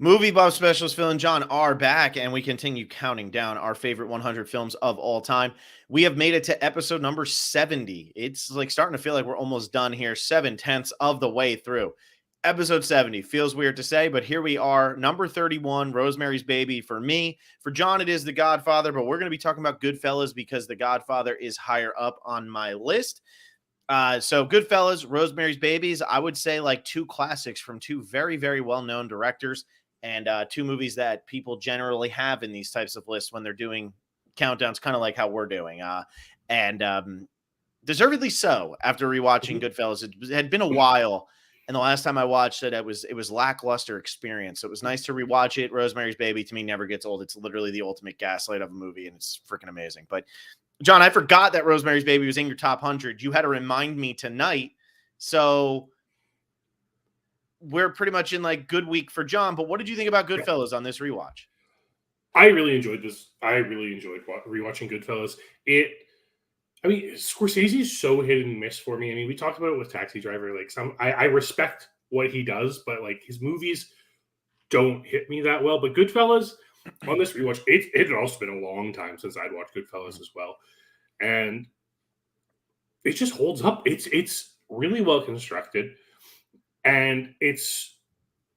Movie Buff Specialist Phil and John are back, and we continue counting down our favorite 100 films of all time. We have made it to episode number 70. It's like starting to feel like we're almost done here, 7/10 of the way through. Episode 70 feels weird to say, but here we are, number 31, Rosemary's Baby for me. For John, it is The Godfather, but we're going to be talking about Goodfellas because The Godfather is higher up on my list. So Goodfellas, Rosemary's Babies, I would say like two classics from two very, very well-known directors and two movies that people generally have in these types of lists when they're doing countdowns, kind of like how we're doing. And deservedly so after rewatching Goodfellas. It had been a while. And the last time I watched it, it was lackluster experience. So it was nice to rewatch it. Rosemary's Baby to me never gets old. It's literally the ultimate gaslight of a movie, and it's freaking amazing. But John, I forgot that Rosemary's Baby was in your top 100. You had to remind me tonight. So we're pretty much in like good week for John. But what did you think about Goodfellas on this rewatch? I really enjoyed this. I really enjoyed rewatching Goodfellas. Scorsese is so hit and miss for me. I mean, we talked about it with Taxi Driver. Like I respect what he does, but like his movies don't hit me that well. But Goodfellas on this rewatch, it had also been a long time since I'd watched Goodfellas as well, and it just holds up. It's really well constructed, and it's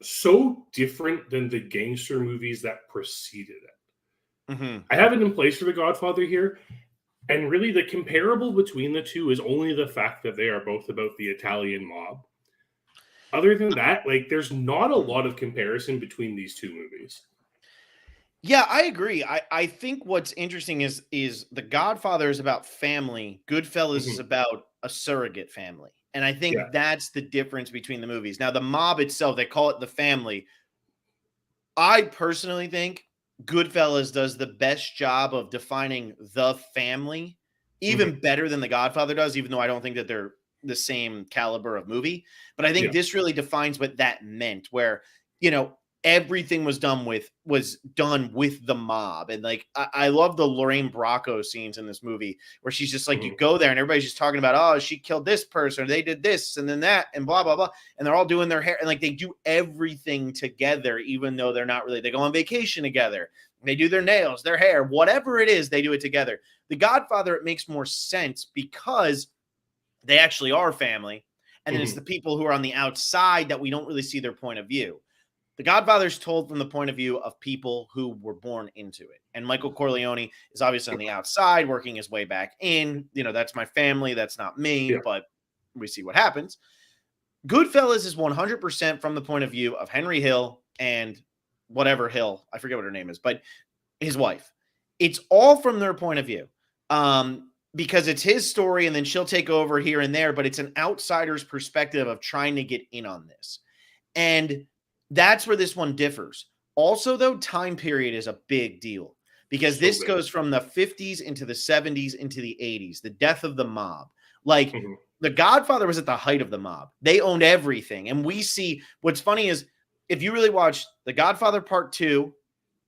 so different than the gangster movies that preceded it. Mm-hmm. I have it in place for The Godfather here. And really, the comparable between the two is only the fact that they are both about the Italian mob. Other than that, like, there's not a lot of comparison between these two movies. Yeah, I agree. I think what's interesting is The Godfather is about family. Goodfellas is about a surrogate family. And I think that's the difference between the movies. Now, the mob itself, they call it the family. I personally think Goodfellas does the best job of defining the family, even better than The Godfather does, even though I don't think that they're the same caliber of movie. But I think this really defines what that meant, where, everything was done with the mob. And like, I love the Lorraine Bracco scenes in this movie where she's just like, you go there and everybody's just talking about, oh, she killed this person, or they did this and then that and blah, blah, blah. And they're all doing their hair and like they do everything together, even though they're not really, they go on vacation together. They do their nails, their hair, whatever it is, they do it together. The Godfather, it makes more sense because they actually are family. And then it's the people who are on the outside that we don't really see their point of view. The Godfather's told from the point of view of people who were born into it. And Michael Corleone is obviously on the outside, working his way back in. That's my family. That's not me, but we see what happens. Goodfellas is 100% from the point of view of Henry Hill and whatever Hill, I forget what her name is, but his wife. It's all from their point of view. Because it's his story and then she'll take over here and there, but it's an outsider's perspective of trying to get in on this. And that's where this one differs. Also, though, time period is a big deal because this goes from the 50s into the 70s into the 80s, the death of the mob. Like, The Godfather was at the height of the mob. They owned everything. And we see, what's funny is if you really watch The Godfather Part 2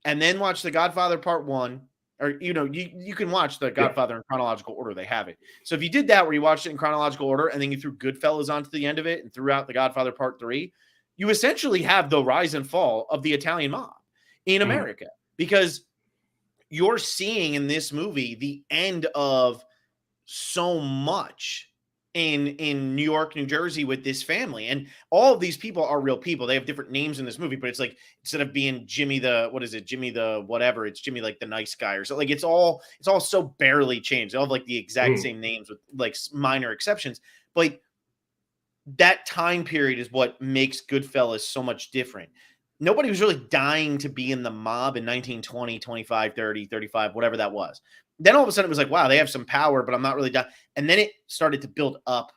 and then watch The Godfather Part 1, or, you can watch The Godfather in chronological order. They have it. So if you did that where you watched it in chronological order and then you threw Goodfellas onto the end of it and threw out The Godfather Part 3, you essentially have the rise and fall of the Italian mob in America because you're seeing in this movie the end of so much in New York, New Jersey with this family. And all of these people are real people. They have different names in this movie, but it's like, instead of being Jimmy the whatever, it's Jimmy like the nice guy or so. Like it's all so barely changed. They all have like the exact same names with like minor exceptions. But that time period is what makes Goodfellas so much different. Nobody was really dying to be in the mob in 1920, 25, 30, 35, whatever that was. Then all of a sudden it was like, wow, they have some power, but I'm not really dying. And then it started to build up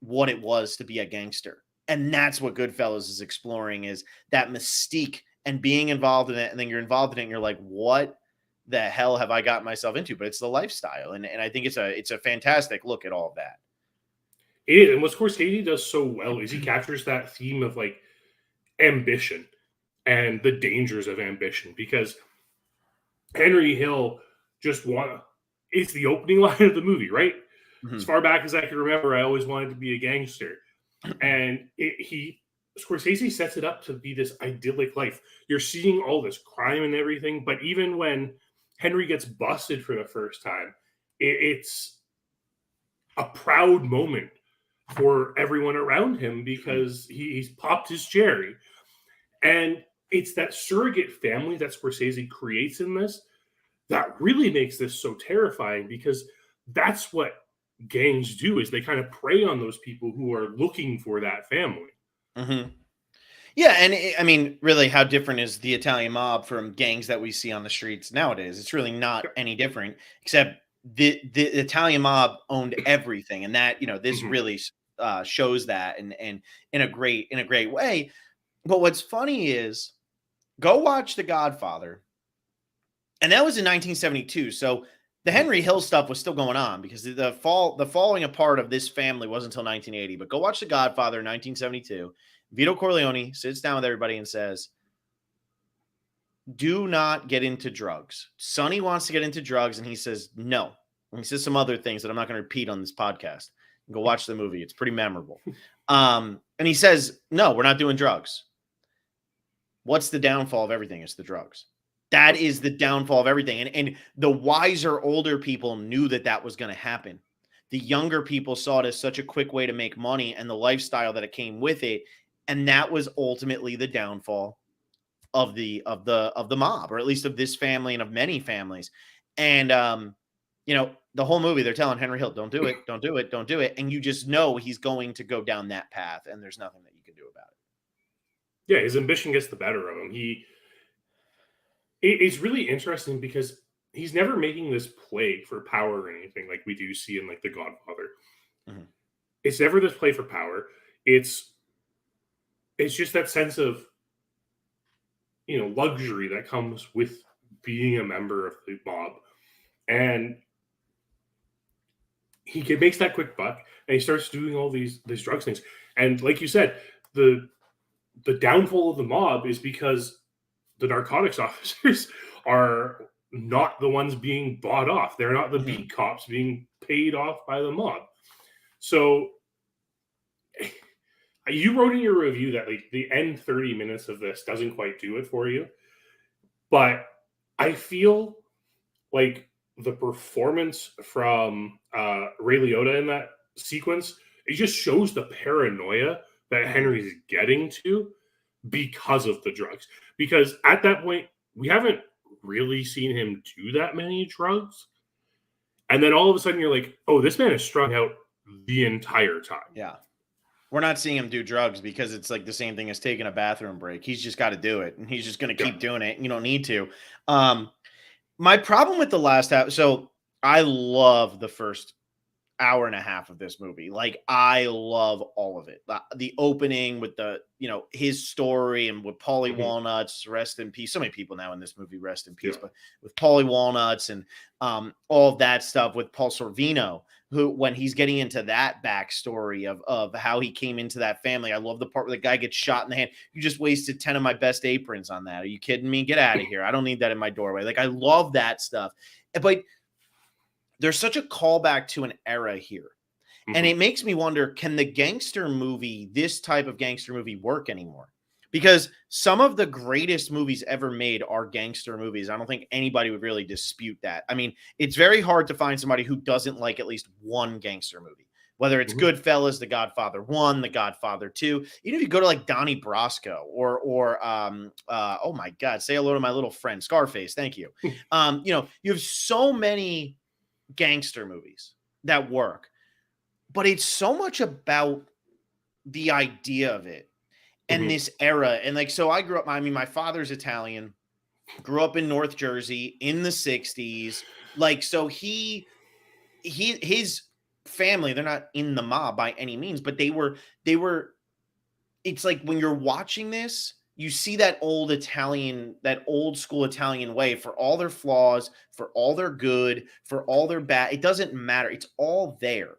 what it was to be a gangster. And that's what Goodfellas is exploring, is that mystique and being involved in it. And then you're involved in it and you're like, what the hell have I got myself into? But it's the lifestyle. And I think it's a fantastic look at all of that. It is. And what Scorsese does so well is he captures that theme of like ambition and the dangers of ambition, because Henry Hill it's the opening line of the movie, right? As far back as I can remember, I always wanted to be a gangster. And he Scorsese sets it up to be this idyllic life. You're seeing all this crime and everything, but even when Henry gets busted for the first time, it's a proud moment for everyone around him because he's popped his cherry. And it's that surrogate family that Scorsese creates in this that really makes this so terrifying, because that's what gangs do, is they kind of prey on those people who are looking for that family. Mm-hmm. Yeah, and I mean, really, how different is the Italian mob from gangs that we see on the streets nowadays? It's really not any different, except the Italian mob owned everything, and that this Mhm. really shows that, and in a great way. But what's funny is, go watch The Godfather, and that was in 1972. So the Mhm. Henry Hill stuff was still going on, because the falling apart of this family wasn't until 1980. But go watch The Godfather in 1972. Vito Corleone sits down with everybody and says, do not get into drugs. Sonny wants to get into drugs, and he says no. And he says some other things that I'm not going to repeat on this podcast. Go watch the movie. It's pretty memorable. And he says, no, we're not doing drugs. What's the downfall of everything? It's the drugs. That is the downfall of everything. And the wiser, older people knew that that was going to happen. The younger people saw it as such a quick way to make money and the lifestyle that it came with it. And that was ultimately the downfall of the mob, or at least of this family and of many families. And the whole movie, they're telling Henry Hill, don't do it, don't do it, don't do it. And you just know he's going to go down that path, and there's nothing that you can do about it. Yeah, his ambition gets the better of him. It's really interesting because he's never making this play for power or anything like we do see in like The Godfather. Mm-hmm. It's never this play for power. It's just that sense of luxury that comes with being a member of the mob, and makes that quick buck, and he starts doing all these drugs things. And like you said, the downfall of the mob is because the narcotics officers are not the ones being bought off. They're not the Mm-hmm. beat cops being paid off by the mob. So you wrote in your review that like the end 30 minutes of this doesn't quite do it for you. But I feel like the performance from Ray Liotta in that sequence, it just shows the paranoia that Henry's getting to because of the drugs. Because at that point, we haven't really seen him do that many drugs. And then all of a sudden you're like, oh, this man is strung out the entire time. Yeah. We're not seeing him do drugs because it's like the same thing as taking a bathroom break. He's just got to do it, and he's just going to keep doing it. You don't need to. My problem with the last half, so I love the first hour and a half of this movie. Like, I love all of it. The opening with his story, and with Paulie Walnuts, rest in peace. So many people now in this movie, rest in peace, but with Paulie Walnuts and all of that stuff with Paul Sorvino, who, when he's getting into that backstory of how he came into that family. I love the part where the guy gets shot in the hand. You just wasted 10 of my best aprons on that. Are you kidding me? Get out of here. I don't need that in my doorway. Like, I love that stuff. But there's such a callback to an era here. And it makes me wonder, can the gangster movie, this type of gangster movie, work anymore? Because some of the greatest movies ever made are gangster movies. I don't think anybody would really dispute that. I mean, it's very hard to find somebody who doesn't like at least one gangster movie, whether it's Goodfellas, The Godfather 1, The Godfather 2. Even if you go to like Donnie Brasco or oh my God, say hello to my little friend, Scarface. Thank you. You have so many gangster movies that work, but it's so much about the idea of it and this era. And like, so I grew up, I mean, my father's Italian, grew up in North Jersey in the 60s. Like, so his family, they're not in the mob by any means, but they were, it's like when you're watching this, you see that old school Italian way, for all their flaws, for all their good, for all their bad. It doesn't matter. It's all there.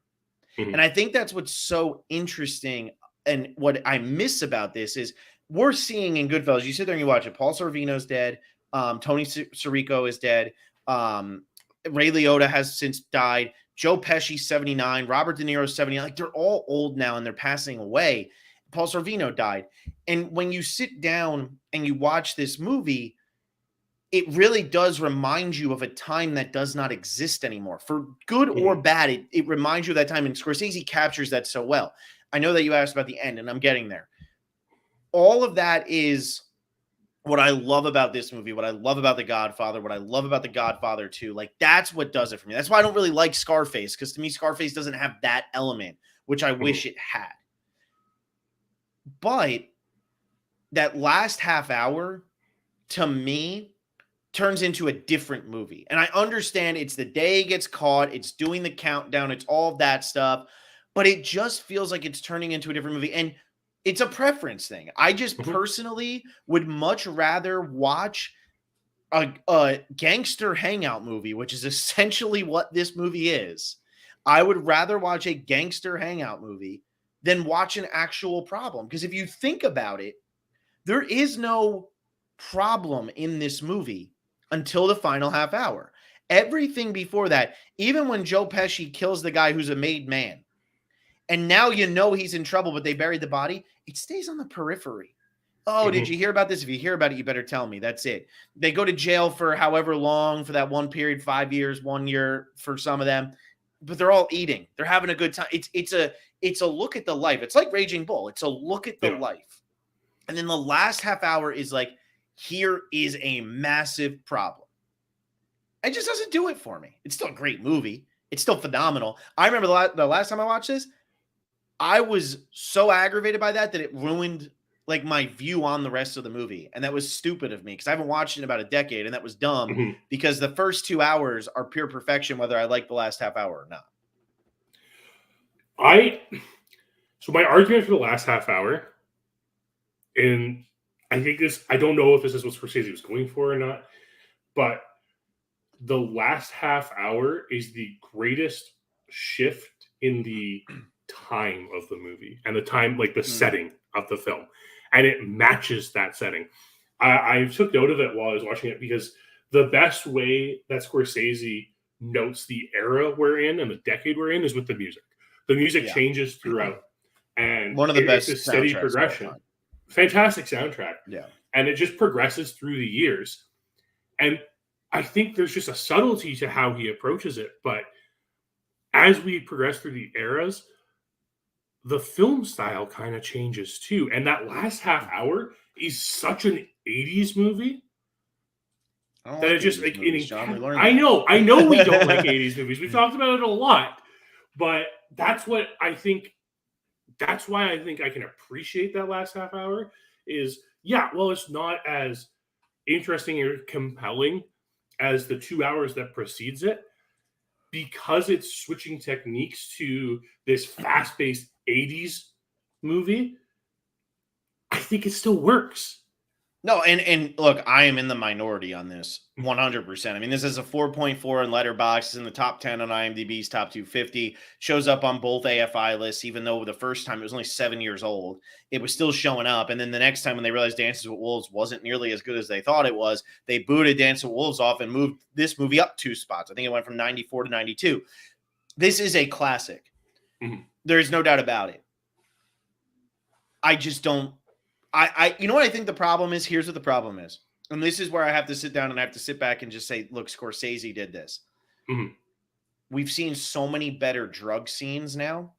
And I think that's what's so interesting. And what I miss about this is we're seeing in Goodfellas, you sit there and you watch it. Paul Sorvino's dead. Tony Sirico is dead. Ray Liotta has since died. Joe Pesci, 79. Robert De Niro, 79. Like, they're all old now and they're passing away. Paul Sorvino died. And when you sit down and you watch this movie, it really does remind you of a time that does not exist anymore. For good or bad, it reminds you of that time, and Scorsese captures that so well. I know that you asked about the end, and I'm getting there. All of that is what I love about this movie, what I love about The Godfather, what I love about The Godfather 2. Like, that's what does it for me. That's why I don't really like Scarface, because to me, Scarface doesn't have that element, which I wish it had. But that last half hour, to me, turns into a different movie. And I understand it's the day he gets caught, it's doing the countdown, it's all of that stuff, but it just feels like it's turning into a different movie. And it's a preference thing. I just personally would much rather watch a gangster hangout movie, which is essentially what this movie is. I would rather watch a gangster hangout movie than watch an actual problem. Because if you think about it, there is no problem in this movie until the final half hour. Everything before that, even when Joe Pesci kills the guy who's a made man, and now you know he's in trouble, but they buried the body, it stays on the periphery. Oh, did you hear about this? If you hear about it, you better tell me. That's it. They go to jail for however long, for that one period, 5 years, 1 year for some of them, but they're all eating. They're having a good time. It's a look at the life. It's like Raging Bull. It's a look at the life. And then the last half hour is like, here is a massive problem. It just doesn't do it for me. It's still a great movie. It's still phenomenal. I remember the last time I watched this, I was so aggravated by that it ruined like my view on the rest of the movie. And that was stupid of me because I haven't watched it in about a decade, and that was dumb because the first 2 hours are pure perfection, whether I like the last half hour or not. So my argument for the last half hour, and I think I don't know if this is what Scorsese was going for or not, but the last half hour is the greatest shift in the time of the movie and the time, like the setting of the film. And it matches that setting. I took note of it while I was watching it because the best way that Scorsese notes the era we're in and the decade we're in is with the music. The music changes throughout. And one of the best, it's a steady progression. Fantastic soundtrack. Yeah. And it just progresses through the years. And I think there's just a subtlety to how he approaches it. But as we progress through the eras, the film style kind of changes too. And that last half hour is such an 80s movie that it just like I know we don't like 80s movies. We've talked about it a lot, but that's why I think I can appreciate that last half hour is it's not as interesting or compelling as the 2 hours that precedes it because it's switching techniques to this fast-paced 80s movie. I think it still works. No, and look, I am in the minority on this 100%. I mean, this is a 4.4 in Letterboxd, in the top 10 on IMDb's top 250, shows up on both AFI lists, even though the first time it was only 7 years old. It was still showing up. And then the next time when they realized Dances with Wolves wasn't nearly as good as they thought it was, they booted Dances with Wolves off and moved this movie up 2 spots. I think it went from 94 to 92. This is a classic. There's no doubt about it. I just don't. You know what I think the problem is? Here's what the problem is. And this is where I have to sit down and I have to sit back and just say, look, Scorsese did this. We've seen so many better drug scenes now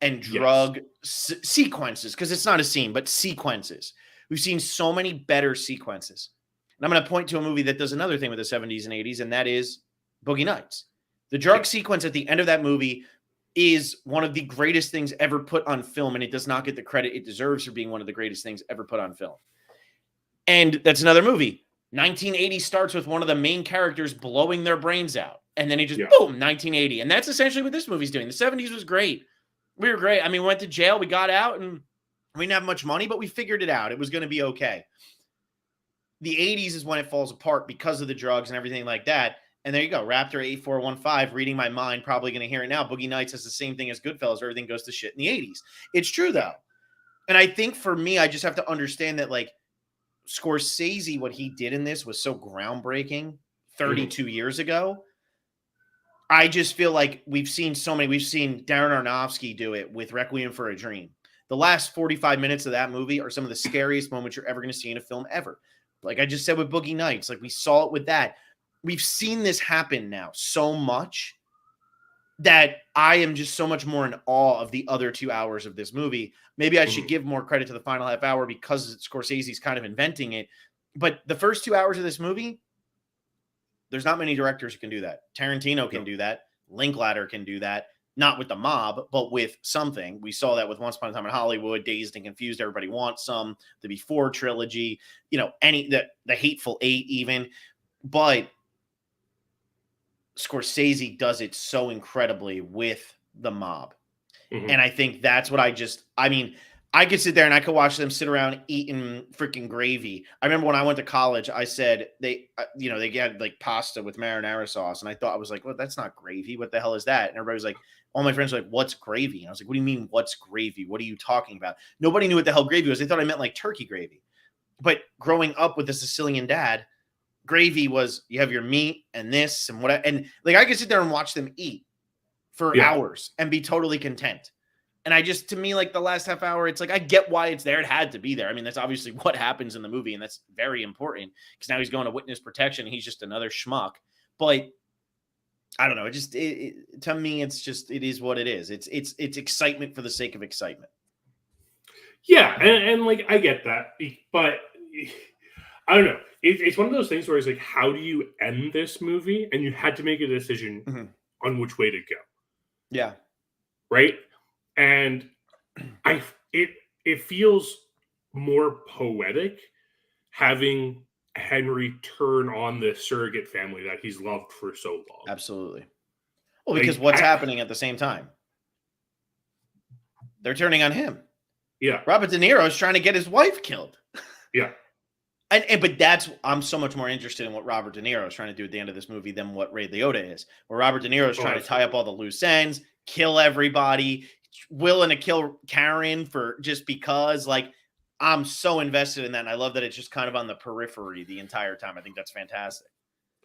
and drug sequences, because it's not a scene, but sequences. We've seen so many better sequences. And I'm going to point to a movie that does another thing with the 70s and 80s, and that is Boogie Nights. The drug sequence at the end of that movie is one of the greatest things ever put on film, and it does not get the credit it deserves for being one of the greatest things ever put on film. And that's another movie. 1980 starts with one of the main characters blowing their brains out, and then it just, boom, 1980. And that's essentially what this movie's doing. The 70s was great. We were great. I mean, we went to jail, we got out, and we didn't have much money, but we figured it out. It was going to be okay. The 80s is when it falls apart because of the drugs and everything like that. And there you go. Raptor 8415, reading my mind, probably going to hear it now. Boogie Nights has the same thing as Goodfellas, where everything goes to shit in the 80s. It's true, though. And I think for me, I just have to understand that, like, Scorsese, what he did in this was so groundbreaking 32 years ago. I just feel like we've seen Darren Aronofsky do it with Requiem for a Dream. The last 45 minutes of that movie are some of the scariest moments you're ever going to see in a film ever. Like I just said with Boogie Nights, like we saw it with that. We've seen this happen now so much that I am just so much more in awe of the other 2 hours of this movie. Maybe I should give more credit to the final half hour because Scorsese's kind of inventing it. But the first 2 hours of this movie, there's not many directors who can do that. Tarantino can do that. Linklater can do that. Not with The Mob, but with something. We saw that with Once Upon a Time in Hollywood, Dazed and Confused. Everybody wants some. The Before trilogy, the Hateful Eight even. But Scorsese does it so incredibly with The Mob. And I think that's what I could sit there and I could watch them sit around eating freaking gravy. I remember when I went to college, I said they had like pasta with marinara sauce. And I was like, well, that's not gravy. What the hell is that? And everybody was like, all my friends were like, what's gravy? And I was like, what do you mean, what's gravy? What are you talking about? Nobody knew what the hell gravy was. They thought I meant like turkey gravy. But growing up with a Sicilian dad, gravy was you have your meat and this and what, and like I could sit there and watch them eat for hours and be totally content. And to me, like the last half hour, it's like, I get why it's there. It had to be there. I mean, that's obviously what happens in the movie. And that's very important because now he's going to witness protection. He's just another schmuck. But I don't know. To me, it is what it is. It's excitement for the sake of excitement. Yeah. And like, I get that, but I don't know. It's one of those things where it's like, how do you end this movie? And you had to make a decision on which way to go. Yeah. Right. And it feels more poetic having Henry turn on the surrogate family that he's loved for so long. Absolutely. Well, because what's happening at the same time? They're turning on him. Yeah. Robert De Niro is trying to get his wife killed. Yeah. But I'm so much more interested in what Robert De Niro is trying to do at the end of this movie than what Ray Liotta is. Where Robert De Niro is trying to tie up all the loose ends, kill everybody, willing to kill Karen for just because. Like, I'm so invested in that, and I love that it's just kind of on the periphery the entire time. I think that's fantastic.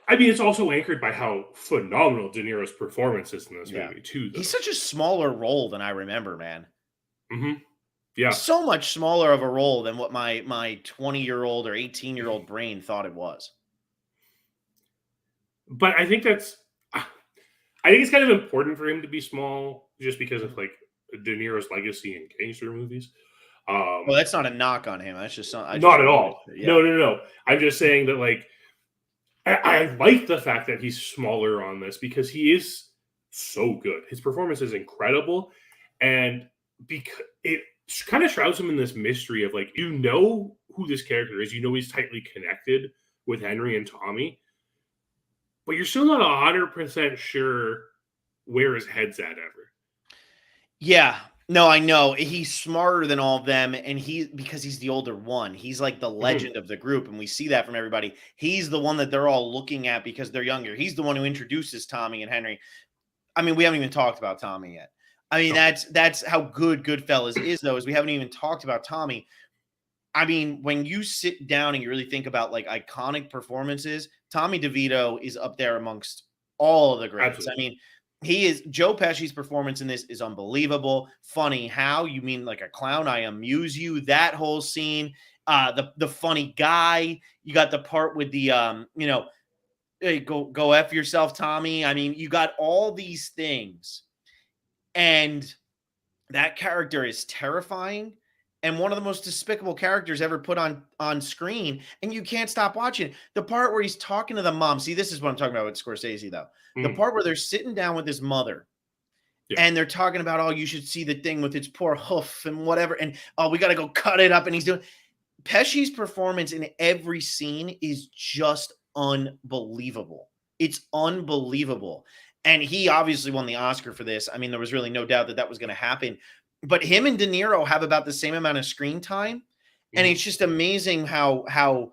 I mean, it's also anchored by how phenomenal De Niro's performance is in this movie too. Though. He's such a smaller role than I remember, man. Yeah. So much smaller of a role than what my 20-year-old or 18-year-old brain thought it was. But I think it's kind of important for him to be small just because of like De Niro's legacy in gangster movies. Well, that's not a knock on him. That's just something. Not at all. Yeah. No. I'm just saying that like I like the fact that he's smaller on this because he is so good. His performance is incredible, and because it kind of shrouds him in this mystery of like, you know who this character is, you know he's tightly connected with Henry and Tommy, but you're still not 100% sure where his head's at ever. Yeah. No, I know. He's smarter than all of them, and because he's the older one. He's like the legend of the group, and we see that from everybody. He's the one that they're all looking at because they're younger. He's the one who introduces Tommy and Henry. I mean, we haven't even talked about Tommy yet. I mean, that's how good Goodfellas is, though, is we haven't even talked about Tommy. I mean, when you sit down and you really think about like iconic performances, Tommy DeVito is up there amongst all of the greats. Absolutely. I mean, Joe Pesci's performance in this is unbelievable. Funny how you mean like a clown. I amuse you. That whole scene, the funny guy. You got the part with the hey, go F yourself, Tommy. I mean, you got all these things. And that character is terrifying and one of the most despicable characters ever put on screen. And you can't stop watching. The part where he's talking to the mom. See, this is what I'm talking about with Scorsese, though. The part where they're sitting down with his mother and they're talking about, oh, you should see the thing with its poor hoof and whatever. And, oh, we got to go cut it up. And he's doing Pesci's performance in every scene is just unbelievable. It's unbelievable. And he obviously won the Oscar for this. I mean, there was really no doubt that was going to happen. But him and De Niro have about the same amount of screen time. And it's just amazing how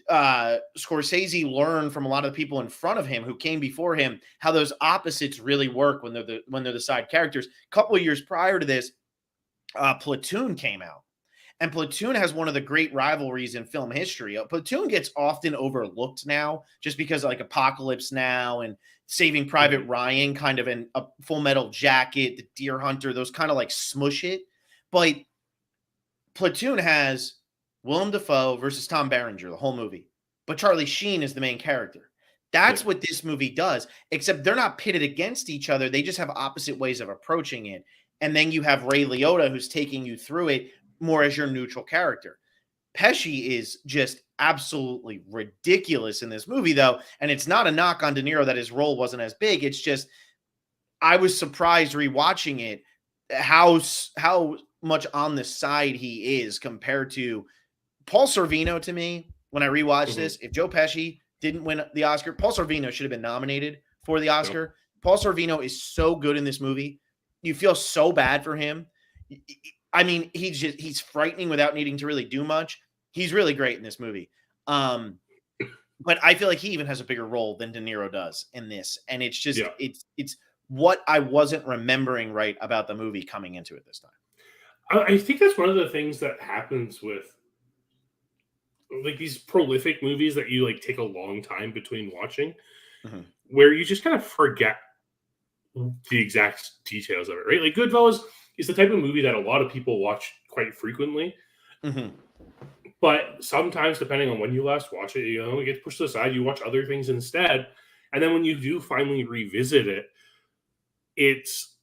Scorsese learned from a lot of the people in front of him who came before him, how those opposites really work when they're the side characters. A couple of years prior to this, Platoon came out. And Platoon has one of the great rivalries in film history. Platoon gets often overlooked now just because of like Apocalypse Now and Saving Private Ryan, kind of a Full Metal Jacket, The Deer Hunter, those kind of like smush it. But Platoon has Willem Dafoe versus Tom Berenger, the whole movie. But Charlie Sheen is the main character. That's what this movie does, except they're not pitted against each other. They just have opposite ways of approaching it. And then you have Ray Liotta, who's taking you through it more as your neutral character. Pesci is just absolutely ridiculous in this movie, though. And it's not a knock on De Niro that his role wasn't as big. It's just, I was surprised rewatching it how much on the side he is compared to Paul Sorvino. To me, when I rewatched this, if Joe Pesci didn't win the Oscar, Paul Sorvino should have been nominated for the Oscar. Paul Sorvino is so good in this movie. You feel so bad for him. I mean, he's frightening without needing to really do much. He's really great in this movie. But I feel like he even has a bigger role than De Niro does in this. And it's just, it's what I wasn't remembering right about the movie coming into it this time. I think that's one of the things that happens with like these prolific movies that you like take a long time between watching, where you just kind of forget the exact details of it, right? Like Goodfellas is the type of movie that a lot of people watch quite frequently. But sometimes, depending on when you last watch it, you know, it gets pushed aside. You watch other things instead. And then when you do finally revisit it, it's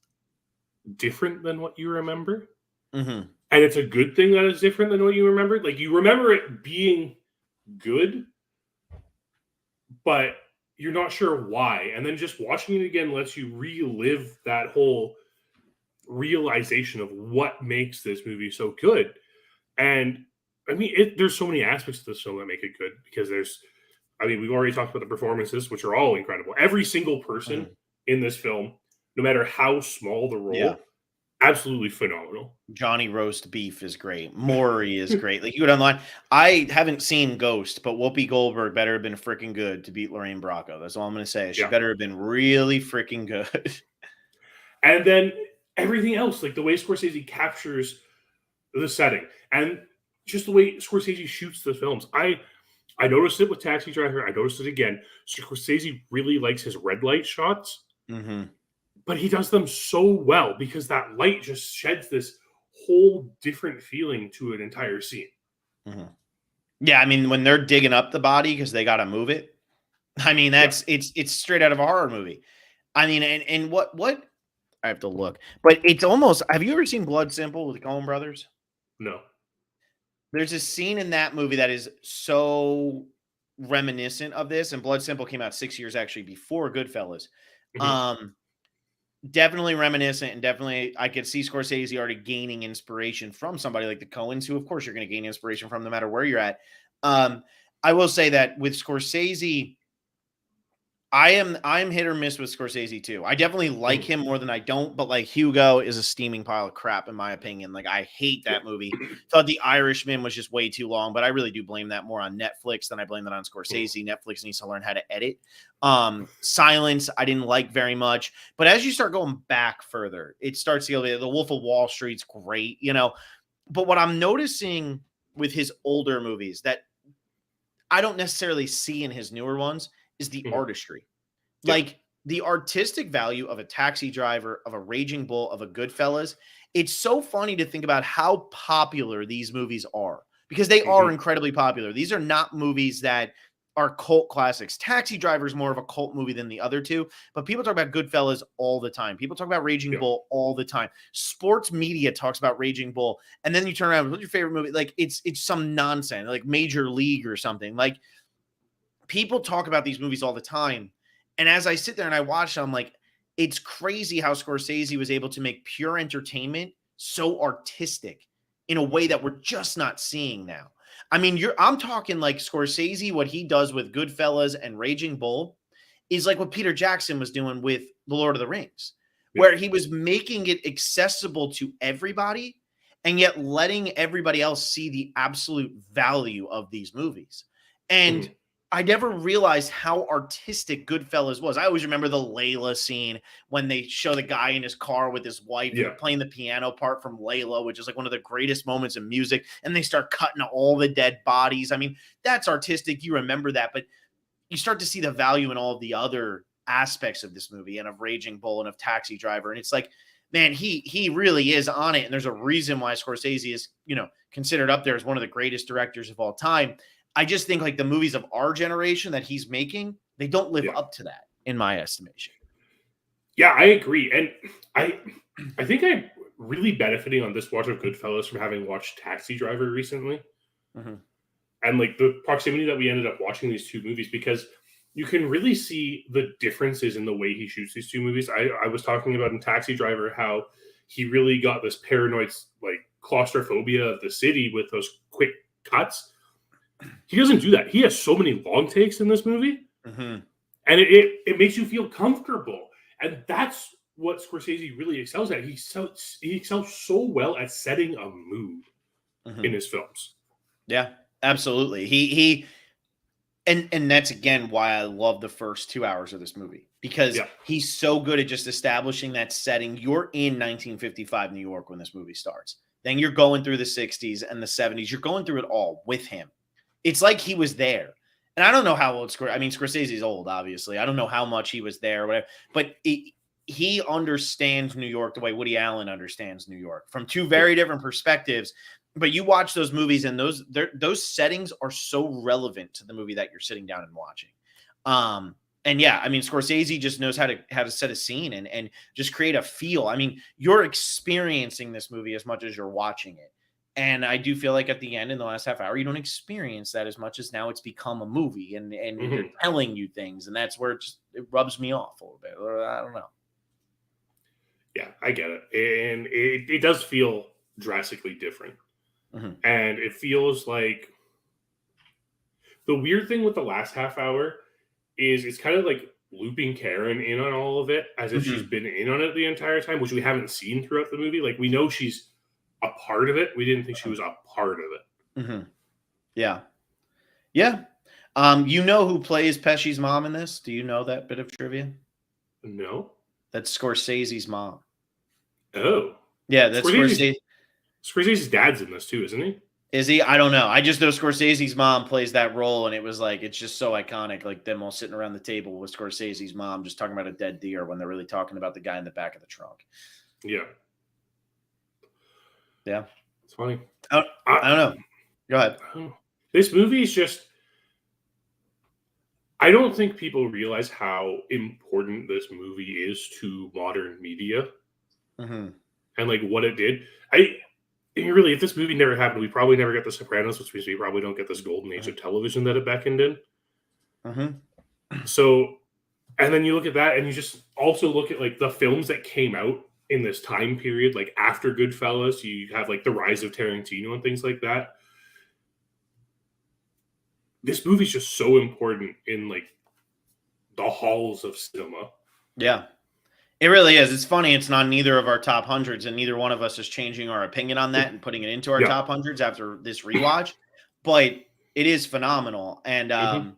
different than what you remember. And it's a good thing that it's different than what you remember. Like, you remember it being good, but you're not sure why. And then just watching it again lets you relive that whole realization of what makes this movie so good. And I mean, there's so many aspects of this film that make it good because we've already talked about the performances, which are all incredible. Every single person in this film, no matter how small the role, absolutely phenomenal. Johnny Roast Beef is great. Maury is great. Like, you go online. I haven't seen Ghost, but Whoopi Goldberg better have been freaking good to beat Lorraine Bracco. That's all I'm going to say. She better have been really freaking good. And then everything else, like the way Scorsese captures the setting and just the way Scorsese shoots the films. I noticed it with Taxi Driver. I noticed it again. Scorsese really likes his red light shots. But he does them so well because that light just sheds this whole different feeling to an entire scene. Yeah, I mean, when they're digging up the body because they got to move it, I mean, it's straight out of a horror movie. I mean, and what I have to look, but it's almost. Have you ever seen Blood Simple with the Coen Brothers? No. There's a scene in that movie that is so reminiscent of this, and Blood Simple came out 6 years actually before Goodfellas. Definitely reminiscent, and definitely I could see Scorsese already gaining inspiration from somebody like the Coens, who of course you're going to gain inspiration from no matter where you're at. I will say that with Scorsese, I'm hit or miss with Scorsese too. I definitely like him more than I don't, but like Hugo is a steaming pile of crap in my opinion. Like, I hate that movie. Thought The Irishman was just way too long, but I really do blame that more on Netflix than I blame that on Scorsese. Netflix needs to learn how to edit. Silence, I didn't like very much, but as you start going back further, it starts to go. The Wolf of Wall Street's great, you know. But what I'm noticing with his older movies that I don't necessarily see in his newer ones is the artistry. Like, the artistic value of a Taxi Driver, of a Raging Bull, of a Goodfellas. It's so funny to think about how popular these movies are because they are incredibly popular. These are not movies that are cult classics. Taxi Driver is more of a cult movie than the other two, but people talk about Goodfellas all the time. People talk about Raging Bull all the time. Sports media talks about Raging Bull, and then you turn around, what's your favorite movie? Like, it's some nonsense, like Major League or something. Like, people talk about these movies all the time. And as I sit there and I watch them, I'm like, it's crazy how Scorsese was able to make pure entertainment so artistic in a way that we're just not seeing now. I mean, I'm talking like Scorsese, what he does with Goodfellas and Raging Bull is like what Peter Jackson was doing with The Lord of the Rings, where he was making it accessible to everybody and yet letting everybody else see the absolute value of these movies. And I never realized how artistic Goodfellas was. I always remember the Layla scene when they show the guy in his car with his wife playing the piano part from Layla, which is like one of the greatest moments in music. And they start cutting all the dead bodies. I mean, that's artistic. You remember that, but you start to see the value in all of the other aspects of this movie and of Raging Bull and of Taxi Driver. And it's like man, he really is on it. And there's a reason why Scorsese is, considered up there as one of the greatest directors of all time. I just think like the movies of our generation that he's making, they don't live up to that in my estimation. Yeah, I agree. And I think I'm really benefiting on this watch of Goodfellas from having watched Taxi Driver recently. Mm-hmm. And like the proximity that we ended up watching these two movies, because you can really see the differences in the way he shoots these two movies. I was talking about in Taxi Driver how he really got this paranoid like claustrophobia of the city with those quick cuts. He doesn't do that. He has so many long takes in this movie, and it makes you feel comfortable. And that's what Scorsese really excels at. He excels so well at setting a mood in his films. Yeah, absolutely. He and that's again why I love the first 2 hours of this movie, because he's so good at just establishing that setting. You're in 1955 New York when this movie starts. Then you're going through the 60s and the 70s. You're going through it all with him. It's like he was there. And I don't know how old Scorsese's old, obviously. I don't know how much he was there or whatever. But he understands New York the way Woody Allen understands New York, from two very different perspectives. But you watch those movies, and those settings are so relevant to the movie that you're sitting down and watching. And yeah, I mean, Scorsese just knows how to set a scene and just create a feel. I mean, you're experiencing this movie as much as you're watching it. And I do feel like at the end, in the last half hour, you don't experience that as much as now it's become a movie and they're telling you things. And that's where it rubs me off a little bit. I don't know. Yeah, I get it. And it does feel drastically different. And it feels like the weird thing with the last half hour is it's kind of like looping Karen in on all of it as if she's been in on it the entire time, which we haven't seen throughout the movie. Like, we know she's a part of it. We didn't think she was a part of it. Yeah. Yeah. You know who plays Pesci's mom in this? Do you know that bit of trivia? No. That's Scorsese's mom. Oh. Yeah, that's Scorsese. Scorsese's dad's in this too, isn't he? Is he? I don't know. I just know Scorsese's mom plays that role, and it was like, it's just so iconic. Like them all sitting around the table with Scorsese's mom just talking about a dead deer when they're really talking about the guy in the back of the trunk. Yeah. Yeah. It's funny. I don't know. Go ahead. This movie is just, I don't think people realize how important this movie is to modern media. And like what it did. Really, if this movie never happened, we probably never get The Sopranos, which means we probably don't get this golden age of television that it beckoned in. So, and then you look at that, and you just also look at like the films that came out in this time period, like after Goodfellas. You have like the rise of Tarantino and things like that. This movie's just so important in like the halls of cinema. Yeah. It really is. It's funny. It's not neither of our top hundreds, and neither one of us is changing our opinion on that and putting it into our top hundreds after this rewatch. But it is phenomenal, and I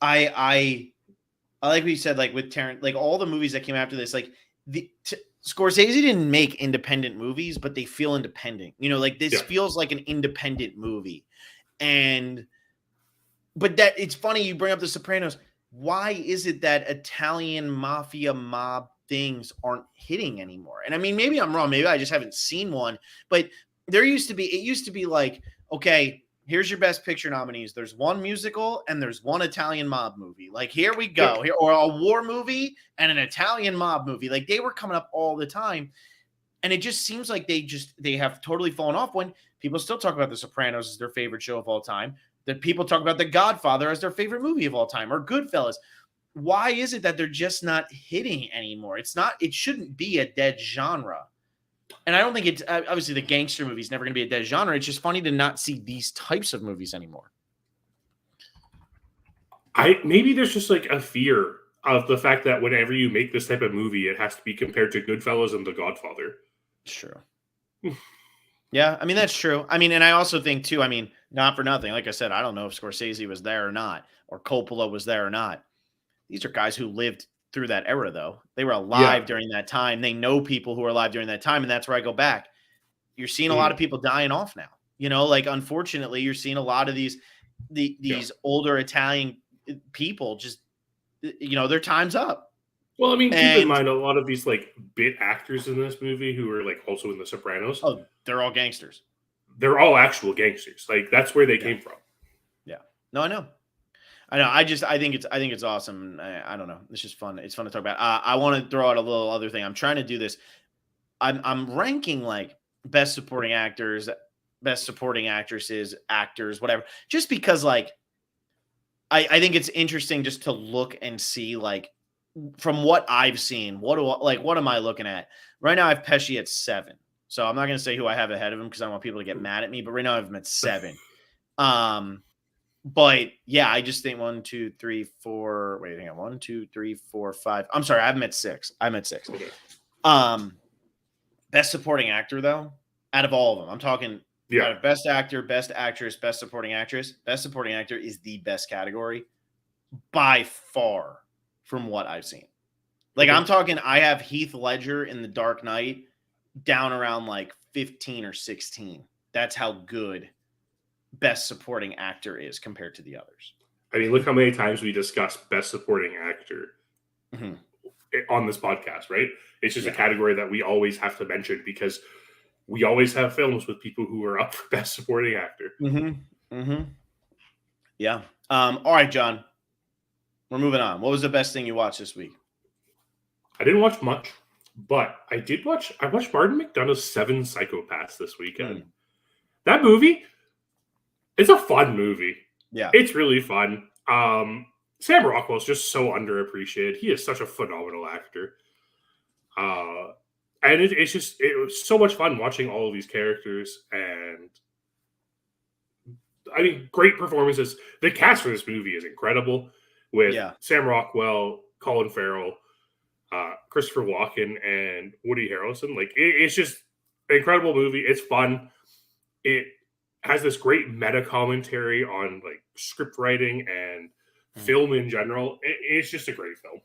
like what you said. Like with Tarrant, like all the movies that came after this, like Scorsese didn't make independent movies, but they feel independent. You know, like this feels like an independent movie, but that it's funny you bring up The Sopranos. Why is it that Italian mafia mob things aren't hitting anymore? And I mean, maybe I'm wrong. Maybe I just haven't seen one, but it used to be like, okay, here's your best picture nominees. There's one musical and there's one Italian mob movie. Like, here we go. Here, or a war movie and an Italian mob movie. Like, they were coming up all the time. And it just seems like they have totally fallen off when people still talk about The Sopranos as their favorite show of all time. That people talk about The Godfather as their favorite movie of all time, or Goodfellas. Why is it that they're just not hitting anymore? It shouldn't be a dead genre. And I don't think it's obviously the gangster movie is never going to be a dead genre. It's just funny to not see these types of movies anymore. Maybe there's just like a fear of the fact that whenever you make this type of movie, it has to be compared to Goodfellas and The Godfather. True. Yeah, I mean, that's true. I mean, and I also think too, I mean, not for nothing. Like I said, I don't know if Scorsese was there or not, or Coppola was there or not. These are guys who lived through that era, though. They were alive during that time. They know people who were alive during that time, and that's where I go back. You're seeing a lot of people dying off now. You know, like, unfortunately, you're seeing a lot of these older Italian people just, you know, their time's up. Well, I mean, keep in And mind a lot of these like bit actors in this movie who are like also in The Sopranos. oh, they're all gangsters. They're all actual gangsters. Like that's where they Yeah. came from. Yeah. No, I know. I think it's awesome. I don't know. It's just fun. It's fun to talk about. I want to throw out a little other thing. I'm trying to do this. I'm ranking like best supporting actors, best supporting actresses, actors, whatever. Just because like I think it's interesting just to look and see like from what I've seen, what am I looking at? Right now I have Pesci at 7. So I'm not gonna say who I have ahead of him because I don't want people to get mad at me, but right now I have him at 7. Um But yeah, I just think 1, 2, 3, 4. Wait, hang on. 1, 2, 3, 4, 5. I'm sorry, I'm at 6. I'm at 6. Okay. Best supporting actor though, out of all of them, I'm talking out of best actor, best actress, best supporting actress. Best supporting actor is the best category by far from what I've seen. Like I'm talking, I have Heath Ledger in The Dark Knight down around like 15 or 16. That's how good best supporting actor is compared to the others. I mean, look how many times we discussed best supporting actor on this podcast, right? It's just a category that we always have to mention because we always have films with people who are up for best supporting actor. Yeah. All right, John. We're moving on. What was the best thing you watched this week? I didn't watch much, but I watched Martin McDonagh's 7 Psychopaths this weekend. That movie, it's a fun movie. Yeah. It's really fun. Sam Rockwell's just so underappreciated. He is such a phenomenal actor. And it was so much fun watching all of these characters. And I mean, great performances. The cast for this movie is incredible with Sam Rockwell, Colin Farrell, Christopher Walken, and Woody Harrelson. Like, it's just an incredible movie. It's fun. It has this great meta commentary on like script writing and film in general. It's just a great film.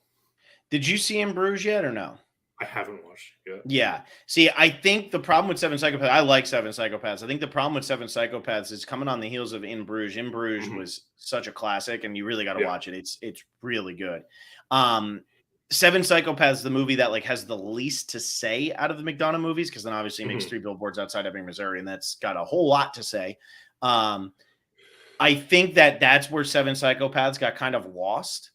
Did you see In Bruges yet or no? I haven't watched it yet. Yeah. See, I think the problem with 7 Psychopaths, I like 7 Psychopaths. I think the problem with 7 Psychopaths is coming on the heels of In Bruges. In Bruges was such a classic, and you really got to watch it. It's really good. 7 Psychopaths, the movie that like has the least to say out of the McDonough movies, because then obviously it makes 3 Billboards Outside Ebbing, Missouri, and that's got a whole lot to say. I think that's where 7 Psychopaths got kind of lost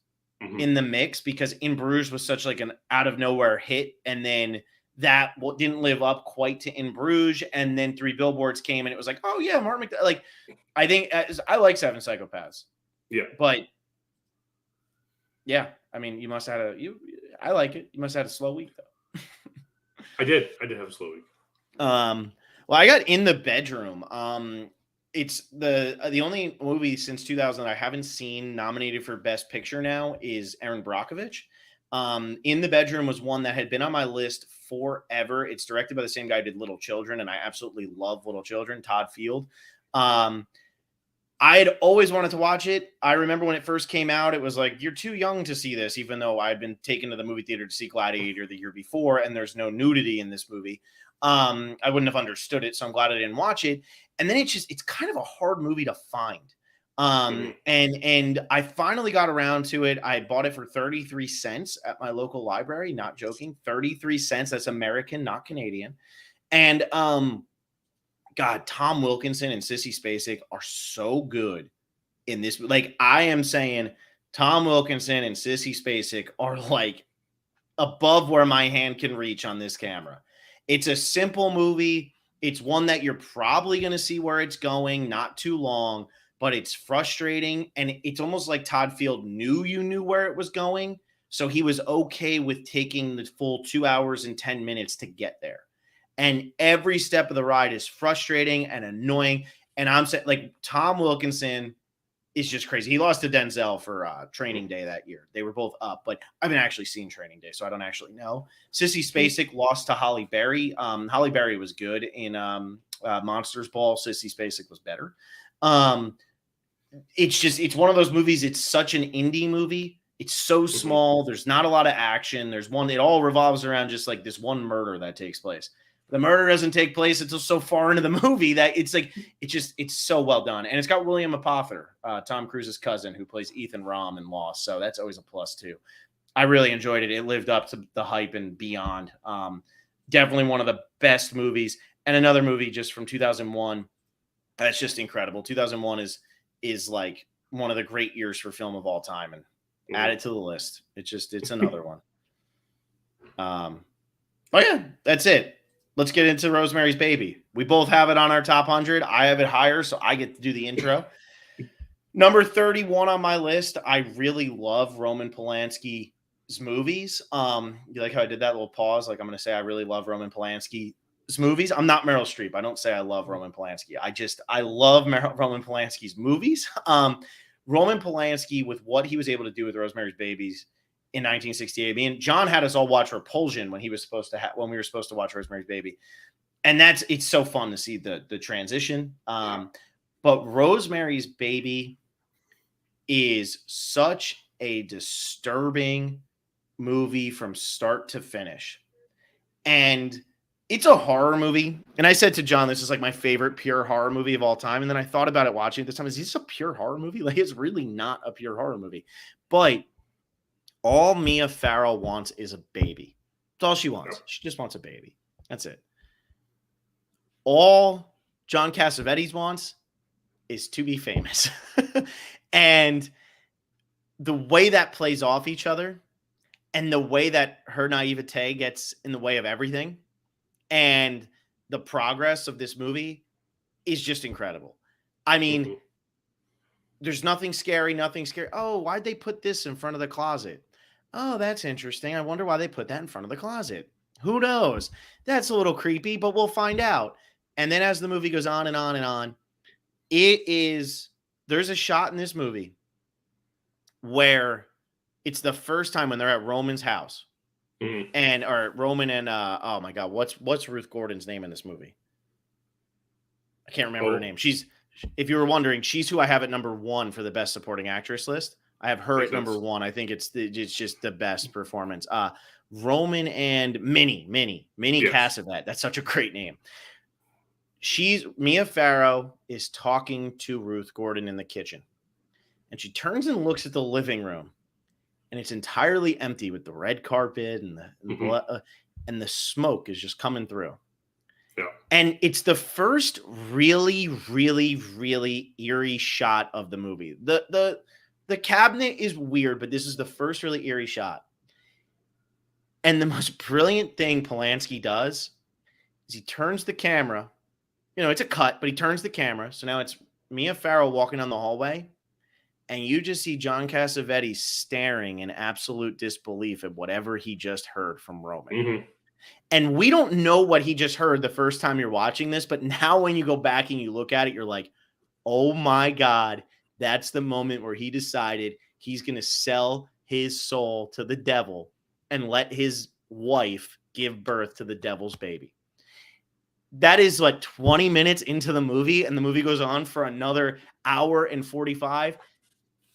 in the mix because In Bruges was such like an out of nowhere hit, and then that didn't live up quite to In Bruges, and then 3 Billboards came, and it was like, oh yeah, Martin McDonough. Like, I think I like 7 Psychopaths. Yeah, but yeah, I mean, you must have had I like it. You must have had a slow week though. I did have a slow week. Well, I got In the Bedroom. It's the only movie since 2000 I haven't seen nominated for Best Picture now is Erin Brockovich. In the Bedroom was one that had been on my list forever. It's directed by the same guy who did Little Children, and I absolutely love Little Children, Todd Field. I had always wanted to watch it. I remember when it first came out, it was like, you're too young to see this, even though I'd been taken to the movie theater to see Gladiator the year before, and there's no nudity in this movie. I wouldn't have understood it, so I'm glad I didn't watch it. And then it's kind of a hard movie to find. And I finally got around to it. I bought it for 33 cents at my local library, not joking. 33 cents. That's American, not Canadian. And God, Tom Wilkinson and Sissy Spacek are so good in this. Like, I am saying Tom Wilkinson and Sissy Spacek are like above where my hand can reach on this camera. It's a simple movie. It's one that you're probably going to see where it's going, not too long, but it's frustrating. And it's almost like Todd Field knew you knew where it was going. So he was okay with taking the full 2 hours and 10 minutes to get there. And every step of the ride is frustrating and annoying. And I'm saying, like, Tom Wilkinson is just crazy. He lost to Denzel for Training Day that year. They were both up, but I haven't actually seen Training Day, so I don't actually know. Sissy Spacek lost to Halle Berry. Halle Berry was good in Monsters Ball. Sissy Spacek was better. It's one of those movies. It's such an indie movie. It's so small. There's not a lot of action. It all revolves around just like this one murder that takes place. The murder doesn't take place until so far into the movie that it's so well done. And it's got William Apother, Tom Cruise's cousin, who plays Ethan Rahm in Lost. So that's always a plus too. I really enjoyed it. It lived up to the hype and beyond. Definitely one of the best movies. And another movie just from 2001 that's just incredible. 2001 is like one of the great years for film of all time, and add it to the list. It's another one. Oh yeah, that's it. Let's get into Rosemary's Baby. We both have it on our top 100. I have it higher, so I get to do the intro. Number 31 on my list. I really love Roman Polanski's movies. You like how I did that little pause? Like I'm going to say I really love Roman Polanski's movies. I'm not Meryl Streep. I don't say I love Roman Polanski. I love Roman Polanski's movies. Roman Polanski, with what he was able to do with Rosemary's Babies in 1968. I mean, John had us all watch Repulsion when we were supposed to watch Rosemary's Baby, and it's so fun to see the transition. But Rosemary's Baby is such a disturbing movie from start to finish, and it's a horror movie. And I said to John, this is like my favorite pure horror movie of all time. And then I thought about it watching it this time. Is this a pure horror movie? Like, it's really not a pure horror movie. But all Mia Farrow wants is a baby. That's all she wants. She just wants a baby. That's it. All John Cassavetes wants is to be famous. And the way that plays off each other and the way that her naivete gets in the way of everything and the progress of this movie is just incredible. I mean, there's nothing scary. Oh, why'd they put this in front of the closet? Oh, that's interesting. I wonder why they put that in front of the closet. Who knows? That's a little creepy, but we'll find out. And then as the movie goes on and on and on, there's a shot in this movie where it's the first time when they're at Roman's house. Or Roman and oh my God, what's Ruth Gordon's name in this movie? I can't remember her name. If you were wondering, she's who I have at number 1 for the best supporting actress list. I have her at number 1. I think it's just the best performance. Roman and Minnie Cassavet. That's such a great name. Mia Farrow is talking to Ruth Gordon in the kitchen, and she turns and looks at the living room. And it's entirely empty with the red carpet and the smoke is just coming through. Yeah. And it's the first really, really, really eerie shot of the movie. The cabinet is weird, but this is the first really eerie shot. And the most brilliant thing Polanski does is he turns the camera. You know, it's a cut, but he turns the camera. So now it's Mia Farrow walking down the hallway. And you just see John Cassavetes staring in absolute disbelief at whatever he just heard from Roman. And we don't know what he just heard the first time you're watching this, but now when you go back and you look at it, you're like, oh my God, that's the moment where he decided he's going to sell his soul to the devil and let his wife give birth to the devil's baby. That is like 20 minutes into the movie, and the movie goes on for another hour and 45.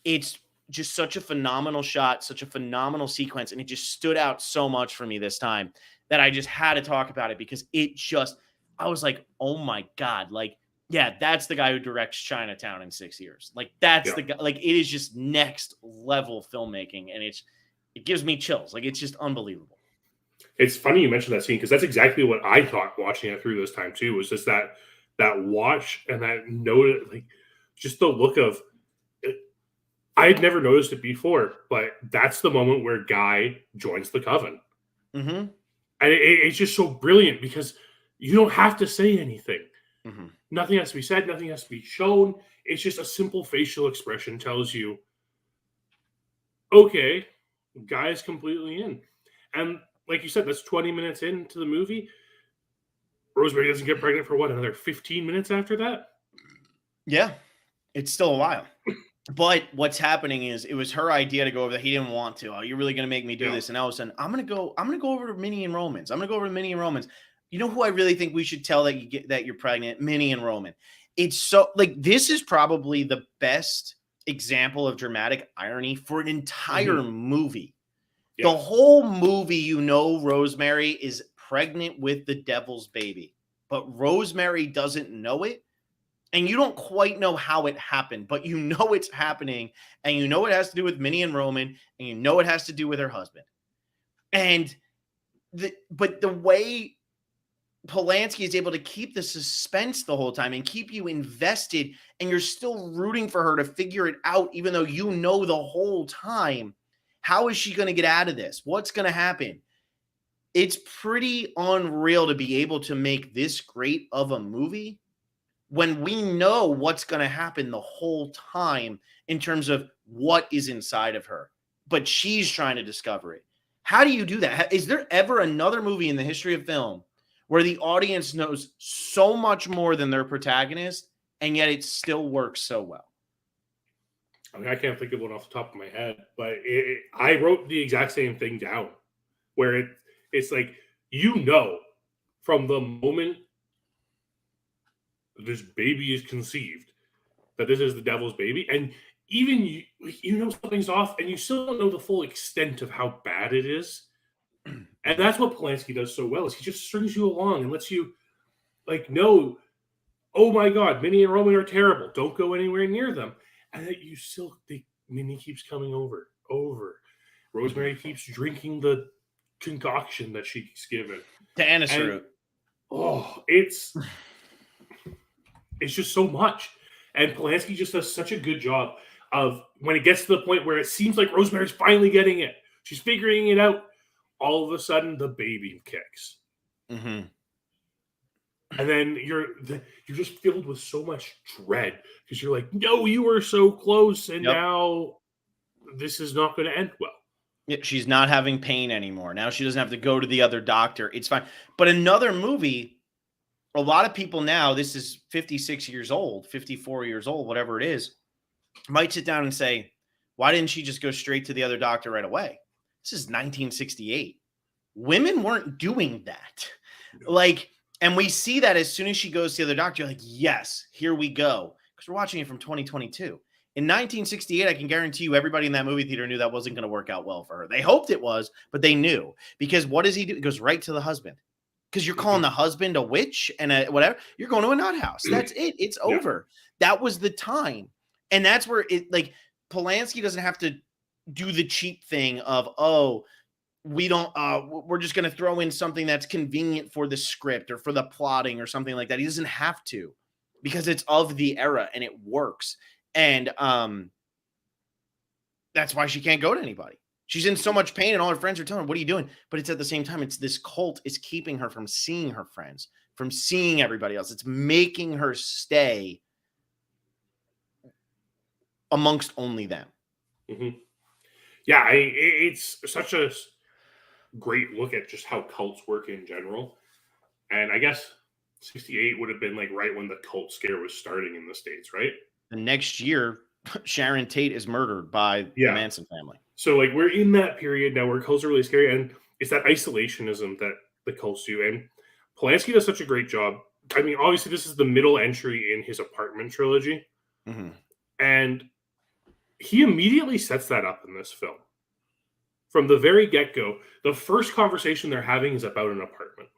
It's just such a phenomenal shot, such a phenomenal sequence, and it just stood out so much for me this time that I just had to talk about it because I was like, oh my God, like, yeah, that's the guy who directs Chinatown in 6 years. Like, that's the guy, like, it is just next level filmmaking, and it gives me chills. Like, it's just unbelievable. It's funny you mentioned that scene because that's exactly what I thought watching it through this time too, was just that watch and that note, like, just the look of, I had never noticed it before, but that's the moment where Guy joins the coven. And it's just so brilliant because you don't have to say anything. Nothing has to be said. Nothing has to be shown. It's just a simple facial expression tells you, okay, Guy is completely in. And like you said, that's 20 minutes into the movie. Rosemary doesn't get pregnant for another 15 minutes after that? Yeah. It's still a while. But what's happening is it was her idea to go over there. He didn't want to. Oh, you're really going to make me do this. And all of a sudden, I'm going to go over to Minnie and Romans. You know who I really think we should tell that you're pregnant? Minnie and Roman. It's so, like, this is probably the best example of dramatic irony for an entire movie. The whole movie, Rosemary is pregnant with the devil's baby, but Rosemary doesn't know it and you don't quite know how it happened, but you know it's happening, and you know it has to do with Minnie and Roman, and you know it has to do with her husband. And but the way Polanski is able to keep the suspense the whole time and keep you invested, and you're still rooting for her to figure it out, even though you know the whole time, how is she going to get out of this? What's going to happen? It's pretty unreal to be able to make this great of a movie when we know what's going to happen the whole time in terms of what is inside of her, but she's trying to discover it. How do you do that? Is there ever another movie in the history of film where the audience knows so much more than their protagonist, and yet it still works so well? I mean, I can't think of one off the top of my head, but I wrote the exact same thing down, where it's like, you know, from the moment this baby is conceived, that this is the devil's baby, and even you know something's off, and you still don't know the full extent of how bad it is. And that's what Polanski does so well, is he just strings you along and lets you like know, oh my God, Minnie and Roman are terrible. Don't go anywhere near them. And that you still think Minnie keeps coming over. Rosemary keeps drinking the concoction that she's given. To anise root. Oh, it's just so much. And Polanski just does such a good job of when it gets to the point where it seems like Rosemary's finally getting it. She's figuring it out. All of a sudden, the baby kicks. Mm-hmm. And then you're just filled with so much dread because you're like, no, you were so close, and now this is not going to end well. Yeah, she's not having pain anymore. Now she doesn't have to go to the other doctor. It's fine. But another movie, a lot of people now, this is 56 years old, 54 years old, whatever it is, might sit down and say, why didn't she just go straight to the other doctor right away? This is 1968. Women weren't doing that. Like, and we see that as soon as she goes to the other doctor, you're like, yes, here we go. Because we're watching it from 2022. In 1968, I can guarantee you everybody in that movie theater knew that wasn't going to work out well for her. They hoped it was, but they knew. Because what does he do? He goes right to the husband. Because you're calling the husband a witch and a whatever. You're going to a nut house. That's it. It's over. That was the time. And that's where it, like, Polanski doesn't have to do the cheap thing of, oh, we don't, we're just going to throw in something that's convenient for the script or for the plotting or something like that. He doesn't have to, because it's of the era and it works. And that's why she can't go to anybody. She's in so much pain and all her friends are telling her, what are you doing? But it's at the same time, it's this cult is keeping her from seeing her friends, from seeing everybody else. It's making her stay amongst only them. Mm-hmm. Yeah, it's such a great look at just how cults work in general. And I guess 68 would have been like right when the cult scare was starting in the States, right? The next year, Sharon Tate is murdered by the Manson family. So like we're in that period now where cults are really scary, and it's that isolationism that the cults do. And Polanski does such a great job. I mean, obviously this is the middle entry in his Apartment trilogy. Mm-hmm. And he immediately sets that up in this film. From the very get-go, the first conversation they're having is about an apartment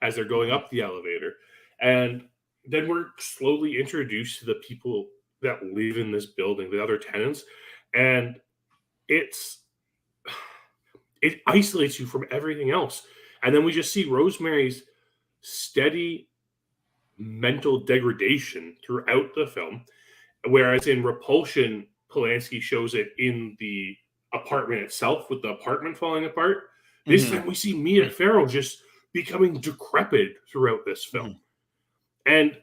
as they're going up the elevator. And then we're slowly introduced to the people that live in this building, the other tenants. And it isolates you from everything else. And then we just see Rosemary's steady mental degradation throughout the film. Whereas in Repulsion, Polanski shows it in the apartment itself, with the apartment falling apart. This time we see Mia Farrow just becoming decrepit throughout this film. And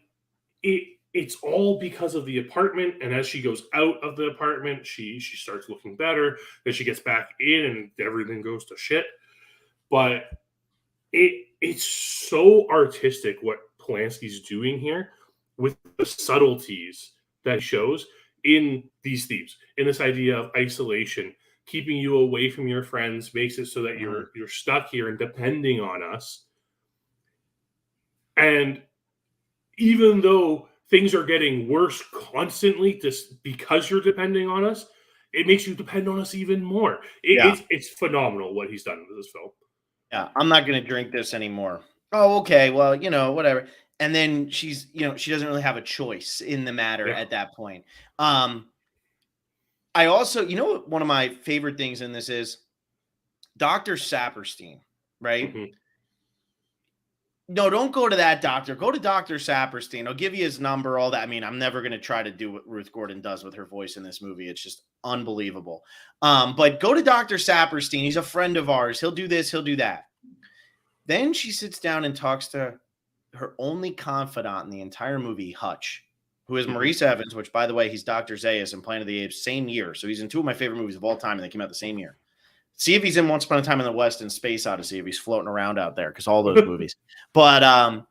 it's all because of the apartment. And as she goes out of the apartment, she starts looking better. Then she gets back in and everything goes to shit. But it's so artistic what Polanski's doing here with the subtleties that he shows in these themes, in this idea of isolation, keeping you away from your friends, makes it so that you're stuck here and depending on us. And even though things are getting worse constantly just because you're depending on us, it makes you depend on us even more. It's phenomenal what he's done with this film. Yeah, I'm not going to drink this anymore. Oh, okay. Well, whatever. And then she's, she doesn't really have a choice in the matter Yeah. at that point. I also, what one of my favorite things in this is Dr. Saperstein, right? Mhm. No, don't go to that doctor. Go to Dr. Saperstein. I'll give you his number, all that. I mean, I'm never going to try to do what Ruth Gordon does with her voice in this movie. It's just unbelievable. But go to Dr. Saperstein. He's a friend of ours. He'll do this, he'll do that. Then she sits down and talks to her only confidant in the entire movie, Hutch, who is Maurice Evans, which, by the way, he's Dr. Zaius in Planet of the Apes, same year. So he's in two of my favorite movies of all time, and they came out the same year. See if he's in Once Upon a Time in the West and Space Odyssey, if he's floating around out there, because all those movies. But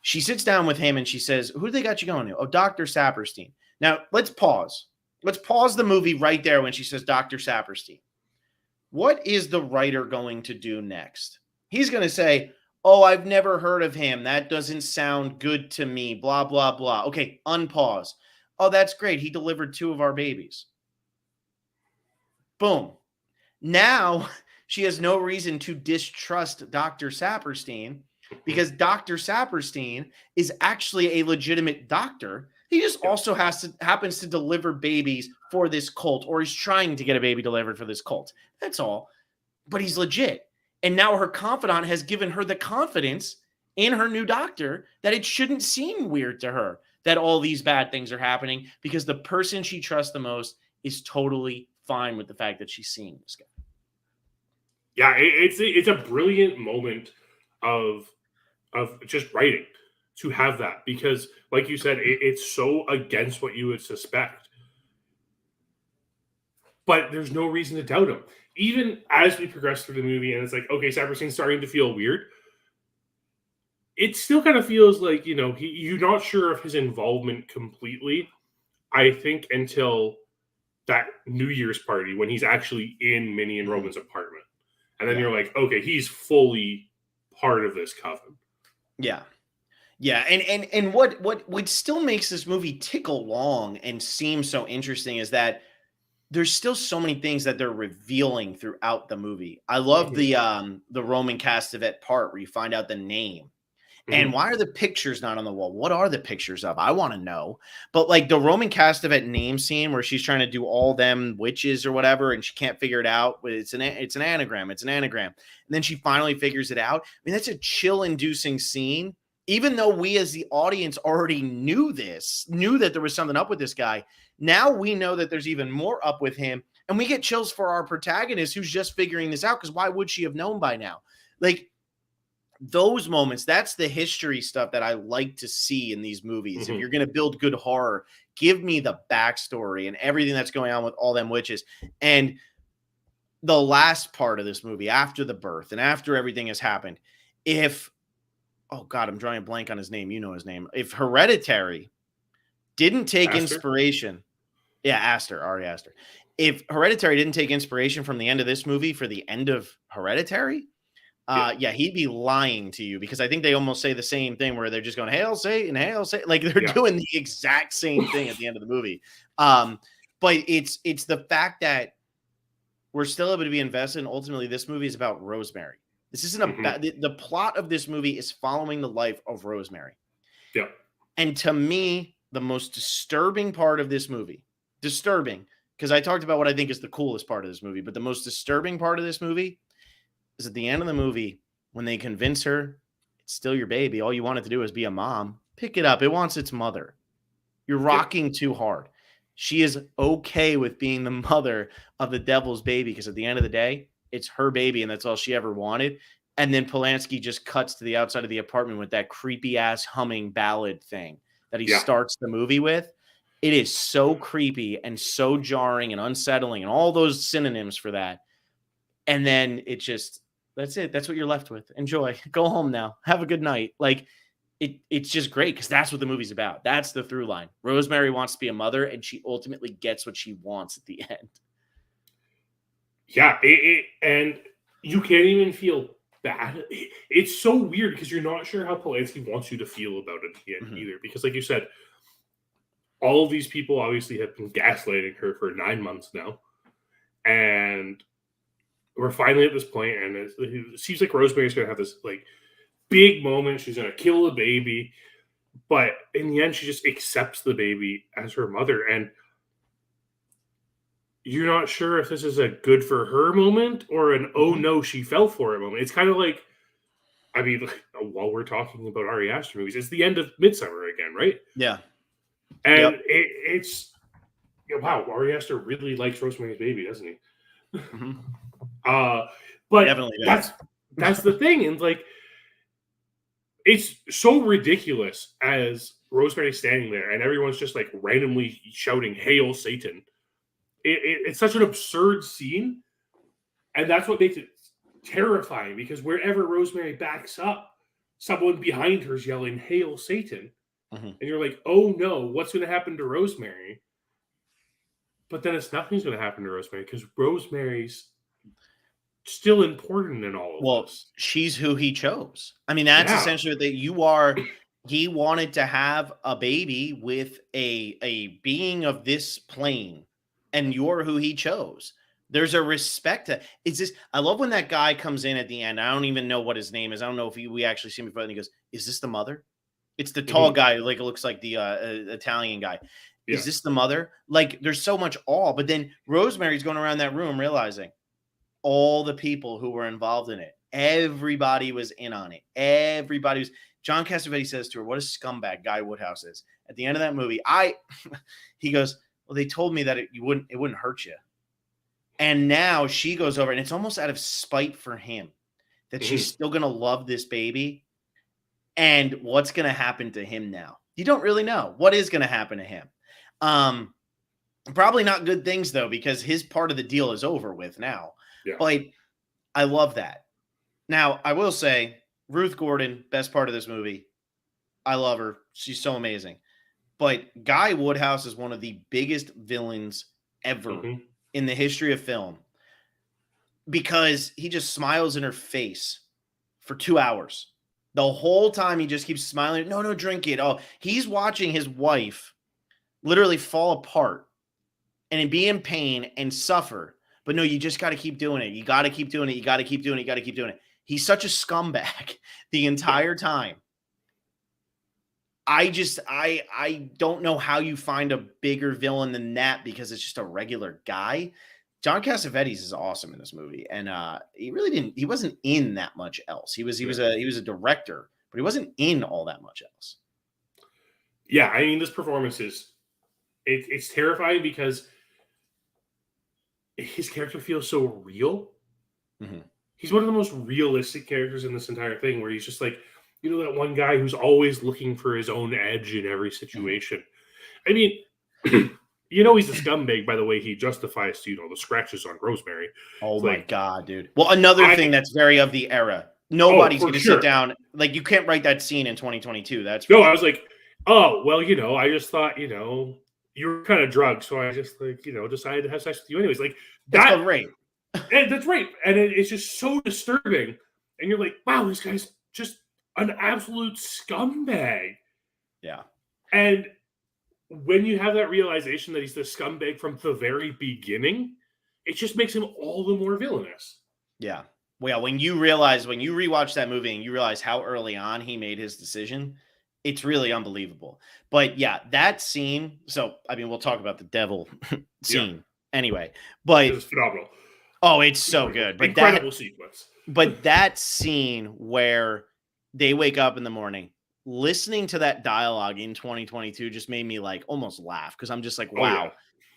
she sits down with him and she says, who do they got you going to? Oh, Dr. Saperstein. Now, let's pause. Let's pause the movie right there when she says Dr. Saperstein. What is the writer going to do next? He's going to say, oh, I've never heard of him. That doesn't sound good to me, blah, blah, blah. Okay, unpause. Oh, that's great. He delivered 2 of our babies. Boom. Now she has no reason to distrust Dr. Saperstein because Dr. Saperstein is actually a legitimate doctor. He just also happens to deliver babies for this cult, or he's trying to get a baby delivered for this cult. That's all. But he's legit. And now her confidant has given her the confidence in her new doctor that it shouldn't seem weird to her that all these bad things are happening because the person she trusts the most is totally fine with the fact that she's seeing this guy. Yeah, it's a brilliant moment of just writing to have that, because like you said, it's so against what you would suspect. But there's no reason to doubt him. Even as we progress through the movie and it's like, okay, Saperstein's starting to feel weird, it still kind of feels like, you're not sure of his involvement completely, I think, until that New Year's party when he's actually in Minnie and Roman's apartment. And then you're like, okay, he's fully part of this coven. Yeah. Yeah. And what still makes this movie tick along and seem so interesting is that there's still so many things that they're revealing throughout the movie. I love the Roman Castevet part where you find out the name. And why are the pictures not on the wall? What are the pictures of? I want to know. But like the Roman Castevet name scene where she's trying to do all them witches or whatever, and she can't figure it out. It's an anagram. It's an anagram. And then she finally figures it out. I mean, that's a chill-inducing scene. Even though we as the audience already knew that there was something up with this guy, now we know that there's even more up with him. And we get chills for our protagonist who's just figuring this out, because why would she have known by now? Like, those moments, that's the history stuff that I like to see in these movies. If you're going to build good horror, give me the backstory and everything that's going on with all them witches. And the last part of this movie, after the birth and after everything has happened, oh God, I'm drawing a blank on his name. You know his name. If Hereditary didn't take inspiration, Ari Aster. If Hereditary didn't take inspiration from the end of this movie for the end of Hereditary, he'd be lying to you, because I think they almost say the same thing where they're just going, hail Satan, hail Satan. Like they're doing the exact same thing at the end of the movie. But it's the fact that we're still able to be invested. And ultimately this movie is about Rosemary. This isn't about the plot of this movie is following the life of Rosemary. Yeah. And to me, the most disturbing part of this movie, because I talked about what I think is the coolest part of this movie, but the most disturbing part of this movie is at the end of the movie when they convince her it's still your baby. All you want it to do is be a mom. Pick it up. It wants its mother. You're rocking too hard. She is okay with being the mother of the devil's baby, because at the end of the day, it's her baby and that's all she ever wanted. And then Polanski just cuts to the outside of the apartment with that creepy ass humming ballad thing that he starts the movie with. It is so creepy and so jarring and unsettling and all those synonyms for that. And then it just, that's it. That's what you're left with. Enjoy. Go home now. Have a good night. Like, it's just great because that's what the movie's about. That's the through line. Rosemary wants to be a mother, and she ultimately gets what she wants at the end. Yeah, and you can't even feel bad. It's so weird because you're not sure how Polanski wants you to feel about it either. Because like you said, all of these people obviously have been gaslighting her for 9 months now. And we're finally at this point, and it seems like Rosemary's going to have this like big moment. She's going to kill the baby. But in the end, she just accepts the baby as her mother, and you're not sure if this is a good for her moment or an oh Mhm. no she fell for it moment. It's kind of like, I mean, while we're talking about Ari Aster movies, it's the end of Midsummer again, right? Yeah. And Yep. it's wow, Ari Aster really likes Rosemary's Baby, doesn't he? Mhm. Uh, but Definitely that's does. that's the thing, and like it's so ridiculous as Rosemary's standing there and everyone's just like randomly shouting "Hail Satan." It's such an absurd scene, and that's what makes it terrifying because wherever Rosemary backs up, someone behind her is yelling "Hail Satan," Mhm. and you're like, "Oh no, what's going to happen to Rosemary?" But then it's nothing's going to happen to Rosemary because Rosemary's still important in all of Well, this. she's who he chose. I mean, that's Yeah. essentially that you are he wanted to have a baby with a being of this plane, and you're who he chose. There's a respect to it's just I love when that guy comes in at the end. I don't even know what his name is. I don't know if we actually see him before, and he goes, "Is this the mother?" It's the tall Mhm. guy, like it looks like the Italian guy. Is Yeah. this the mother? Like, there's so much awe, but then Rosemary's going around that room realizing all the people who were involved in it. Everybody was in on it. Everybody was. John Cassavetes says to her, "What a scumbag Guy Woodhouse is." At the end of that movie, he goes, "Well, they told me that it wouldn't hurt you." And now she goes over, and it's almost out of spite for him that she's Mhm. still gonna love this baby. And what's gonna happen to him now? You don't really know what is gonna happen to him. Um, Probably not good things though, because his part of the deal is over with now. Yeah. But I love that. Now, I will say, Ruth Gordon, best part of this movie. I love her. She's so amazing. But Guy Woodhouse is one of the biggest villains ever Mhm. in the history of film because he just smiles in her face for 2 hours. The whole time he just keeps smiling. No, no, drink it. Oh, he's watching his wife literally fall apart and be in pain and suffer. But no, you just got to keep doing it. You got to keep doing it. You got to keep doing it. You got to keep doing it. He's such a scumbag the Yeah. entire time. I don't know how you find a bigger villain than that because it's just a regular guy. John Cassavetes is awesome in this movie, and he wasn't in that much else. Yeah. He was a director, but he wasn't in all that much else. Yeah. I mean, this performance is it's terrifying because his character feels so real. Mhm. He's one of the most realistic characters in this entire thing, where he's just like, that one guy who's always looking for his own edge in every Mhm. situation. I mean, he's a scumbag by the way he justifies, the scratches on Rosemary. Oh It's my like, god, dude. Well, another I, thing that's very of the era. oh, Nobody's for going to sit sure. down like you can't write that scene in 2022. That's for No, I sure. was like, oh, well, I just thought, you were kind of drugged. So I just like, decided to have sex with you anyways. Like It's that. called rape. And that's right. And it's just so disturbing. And you're like, wow, this guy's just an absolute scumbag. Yeah. And when you have that realization that he's the scumbag from the very beginning, it just makes him all the more villainous. Yeah. Well, when you rewatch that movie and you realize how early on he made his decision, it's really unbelievable. But yeah, that scene. So, I mean, we'll talk about the devil Yeah, scene anyway. But it was phenomenal. oh, it's so Incredible, good. incredible sequence. But that scene where they wake up in the morning, listening to that dialogue in 2022 just made me like almost laugh because I'm just like, Oh yeah, wow,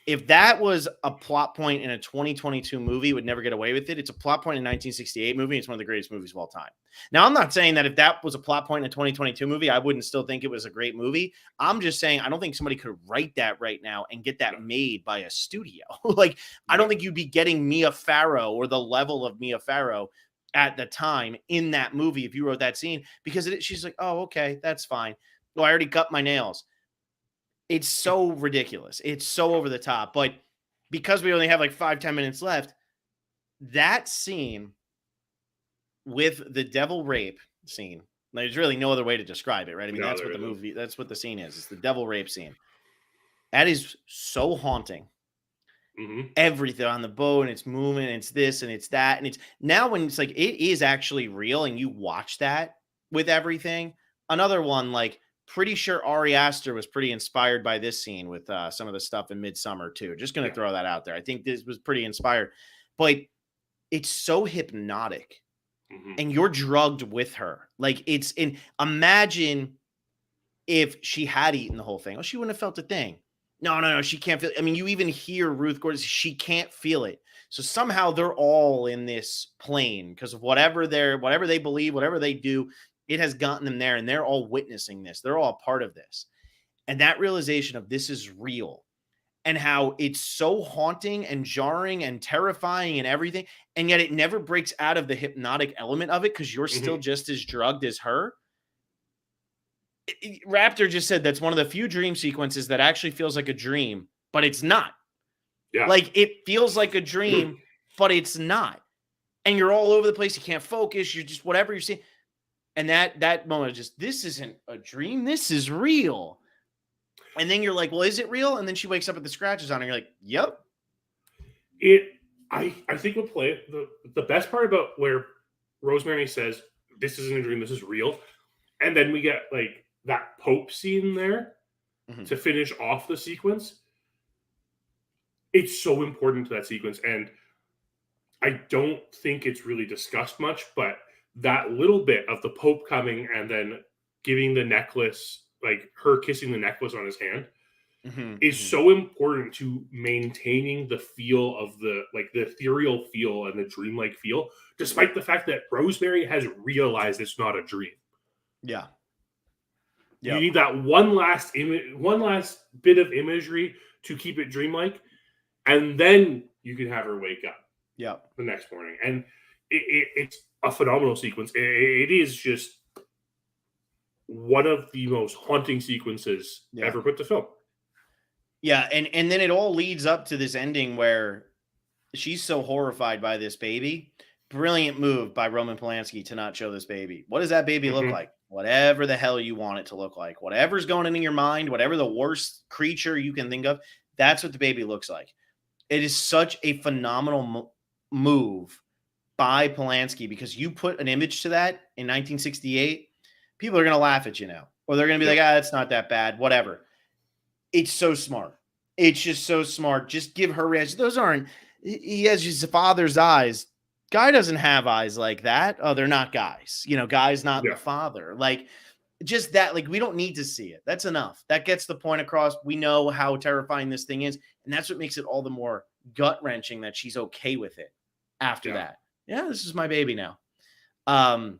if that was a plot point in a 2022 movie, would never get away with it. It's a plot point in a 1968 movie. It's one of the greatest movies of all time. Now, I'm not saying that if that was a plot point in a 2022 movie, I wouldn't still think it was a great movie. I'm just saying I don't think somebody could write that right now and get that no, made by a studio. Like, I don't no, think you'd be getting Mia Farrow or the level of Mia Farrow at the time in that movie if you wrote that scene because she's like, oh, okay, that's fine. Well, I already cut my nails. It's so ridiculous. It's so over the top. But because we only have like 5-10 minutes left, that scene with the devil rape scene, there's really no other way to describe it, right? I mean, no, that's there what the isn't. movie, that's what the scene is. It's the devil rape scene. That is so haunting. Hmm. Everything on the boat and it's moving, and it's this and it's that. And it's now when it's like it is actually real and you watch that with everything. Another one, like pretty sure Ari Aster was pretty inspired by this scene with some of the stuff in Midsummer too. Just going to throw that out there. I think this was pretty inspired, but it's so hypnotic and you're drugged with her. Like imagine if she had eaten the whole thing. Well, she wouldn't have felt a thing. No, she can't feel it. I mean, you even hear Ruth Gordon, she can't feel it. So somehow they're all in this plane because of whatever they believe, whatever they do, it has gotten them there and they're all witnessing this. They're all a part of this. And that realization of this is real and how it's so haunting and jarring and terrifying and everything. And yet it never breaks out of the hypnotic element of it because you're still just as drugged as her. Raptor just said that's one of the few dream sequences that actually feels like a dream, but it's not. Yeah. Like it feels like a dream, but it's not. And you're all over the place. You can't focus. You're just whatever you're seeing. And that moment of just, this isn't a dream. This is real. And then you're like, well, is it real? And then she wakes up with the scratches on her. You're like, yep. I think we'll play the best part about where Rosemary says, this isn't a dream, this is real. And then we get like that Pope scene there to finish off the sequence. It's so important to that sequence. And I don't think it's really discussed much, but that little bit of the Pope coming and then giving the necklace, like her kissing the necklace on his hand, is so important to maintaining the feel of the ethereal feel and the dreamlike feel, despite the fact that Rosemary has realized it's not a dream. Yeah. You need that one last bit of imagery to keep it dreamlike, and then you can have her wake up the next morning. And it's a phenomenal sequence. It is just one of the most haunting sequences ever put to film. Yeah, and then it all leads up to this ending where she's so horrified by this baby. Brilliant move by Roman Polanski to not show this baby. What does that baby look like? Whatever the hell you want it to look like. Whatever's going on in your mind, whatever the worst creature you can think of, that's what the baby looks like. It is such a phenomenal move by Polanski because you put an image to that in 1968, people are going to laugh at you now. Or they're going to be like, it's not that bad, whatever. It's so smart. It's just so smart. Just give her reaction. Those aren't, he has his father's eyes. Guy doesn't have eyes like that. Oh, they're not guys. Guy's not the father. Like, just that, like, we don't need to see it. That's enough. That gets the point across. We know how terrifying this thing is. And that's what makes it all the more gut-wrenching that she's okay with it after that. Yeah, this is my baby now. The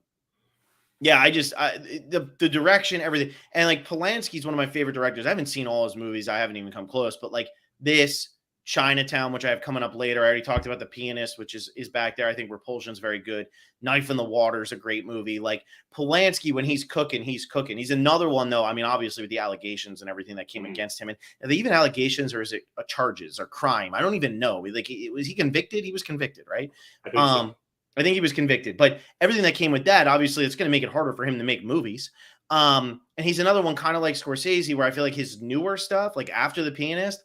direction, everything. And like Polanski's one of my favorite directors. I haven't seen all his movies. I haven't even come close. But like this, Chinatown, which I have coming up later. I already talked about The Pianist, which is back there. I think Repulsion's very good. Knife in the Water is a great movie. Like Polanski, when he's cooking, he's cooking. He's another one, though. I mean, obviously with the allegations and everything that came against him. And are they even allegations or is it charges or crime? I don't even know. Like, was he convicted? He was convicted, right? I think he was convicted. But everything that came with that, obviously, it's going to make it harder for him to make movies. And he's another one kind of like Scorsese, where I feel like his newer stuff, like after The Pianist,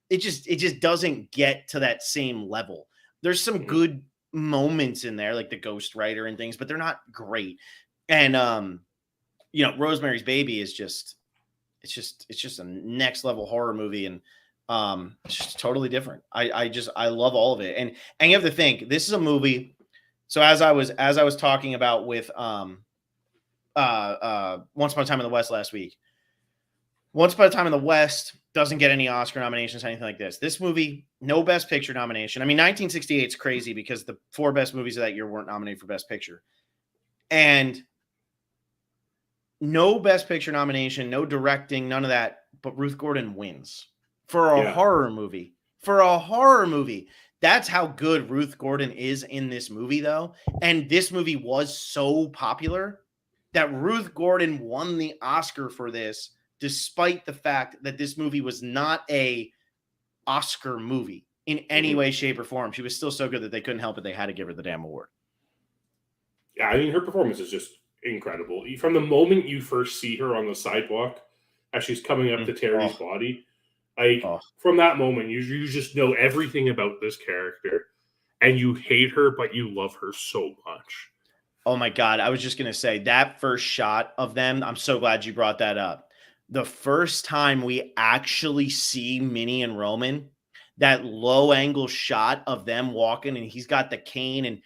it just doesn't get to that same level. There's some good moments in there, like The Ghostwriter and things, but they're not great. And Rosemary's Baby is just a next level horror movie, and it's just totally different. I love all of it. And you have to think, this is a movie. So as I was talking about with Once Upon a Time in the West last week, Once Upon a Time in the West doesn't get any Oscar nominations, anything like this. This movie, no Best Picture nomination. I mean, 1968 is crazy because the 4 best movies of that year weren't nominated for Best Picture. And no Best Picture nomination, no directing, none of that. But Ruth Gordon wins for a horror movie. For a horror movie. That's how good Ruth Gordon is in this movie, though. And this movie was so popular that Ruth Gordon won the Oscar for this, despite the fact that this movie was not a Oscar movie in any way, shape, or form. She was still so good that they couldn't help it. They had to give her the damn award. Yeah, I mean, her performance is just incredible. From the moment you first see her on the sidewalk as she's coming up to Terry's body, from that moment, you just know everything about this character, and you hate her, but you love her so much. Oh my God. I was just going to say that first shot of them. I'm so glad you brought that up. The first time we actually see Minnie and Roman, that low angle shot of them walking and he's got the cane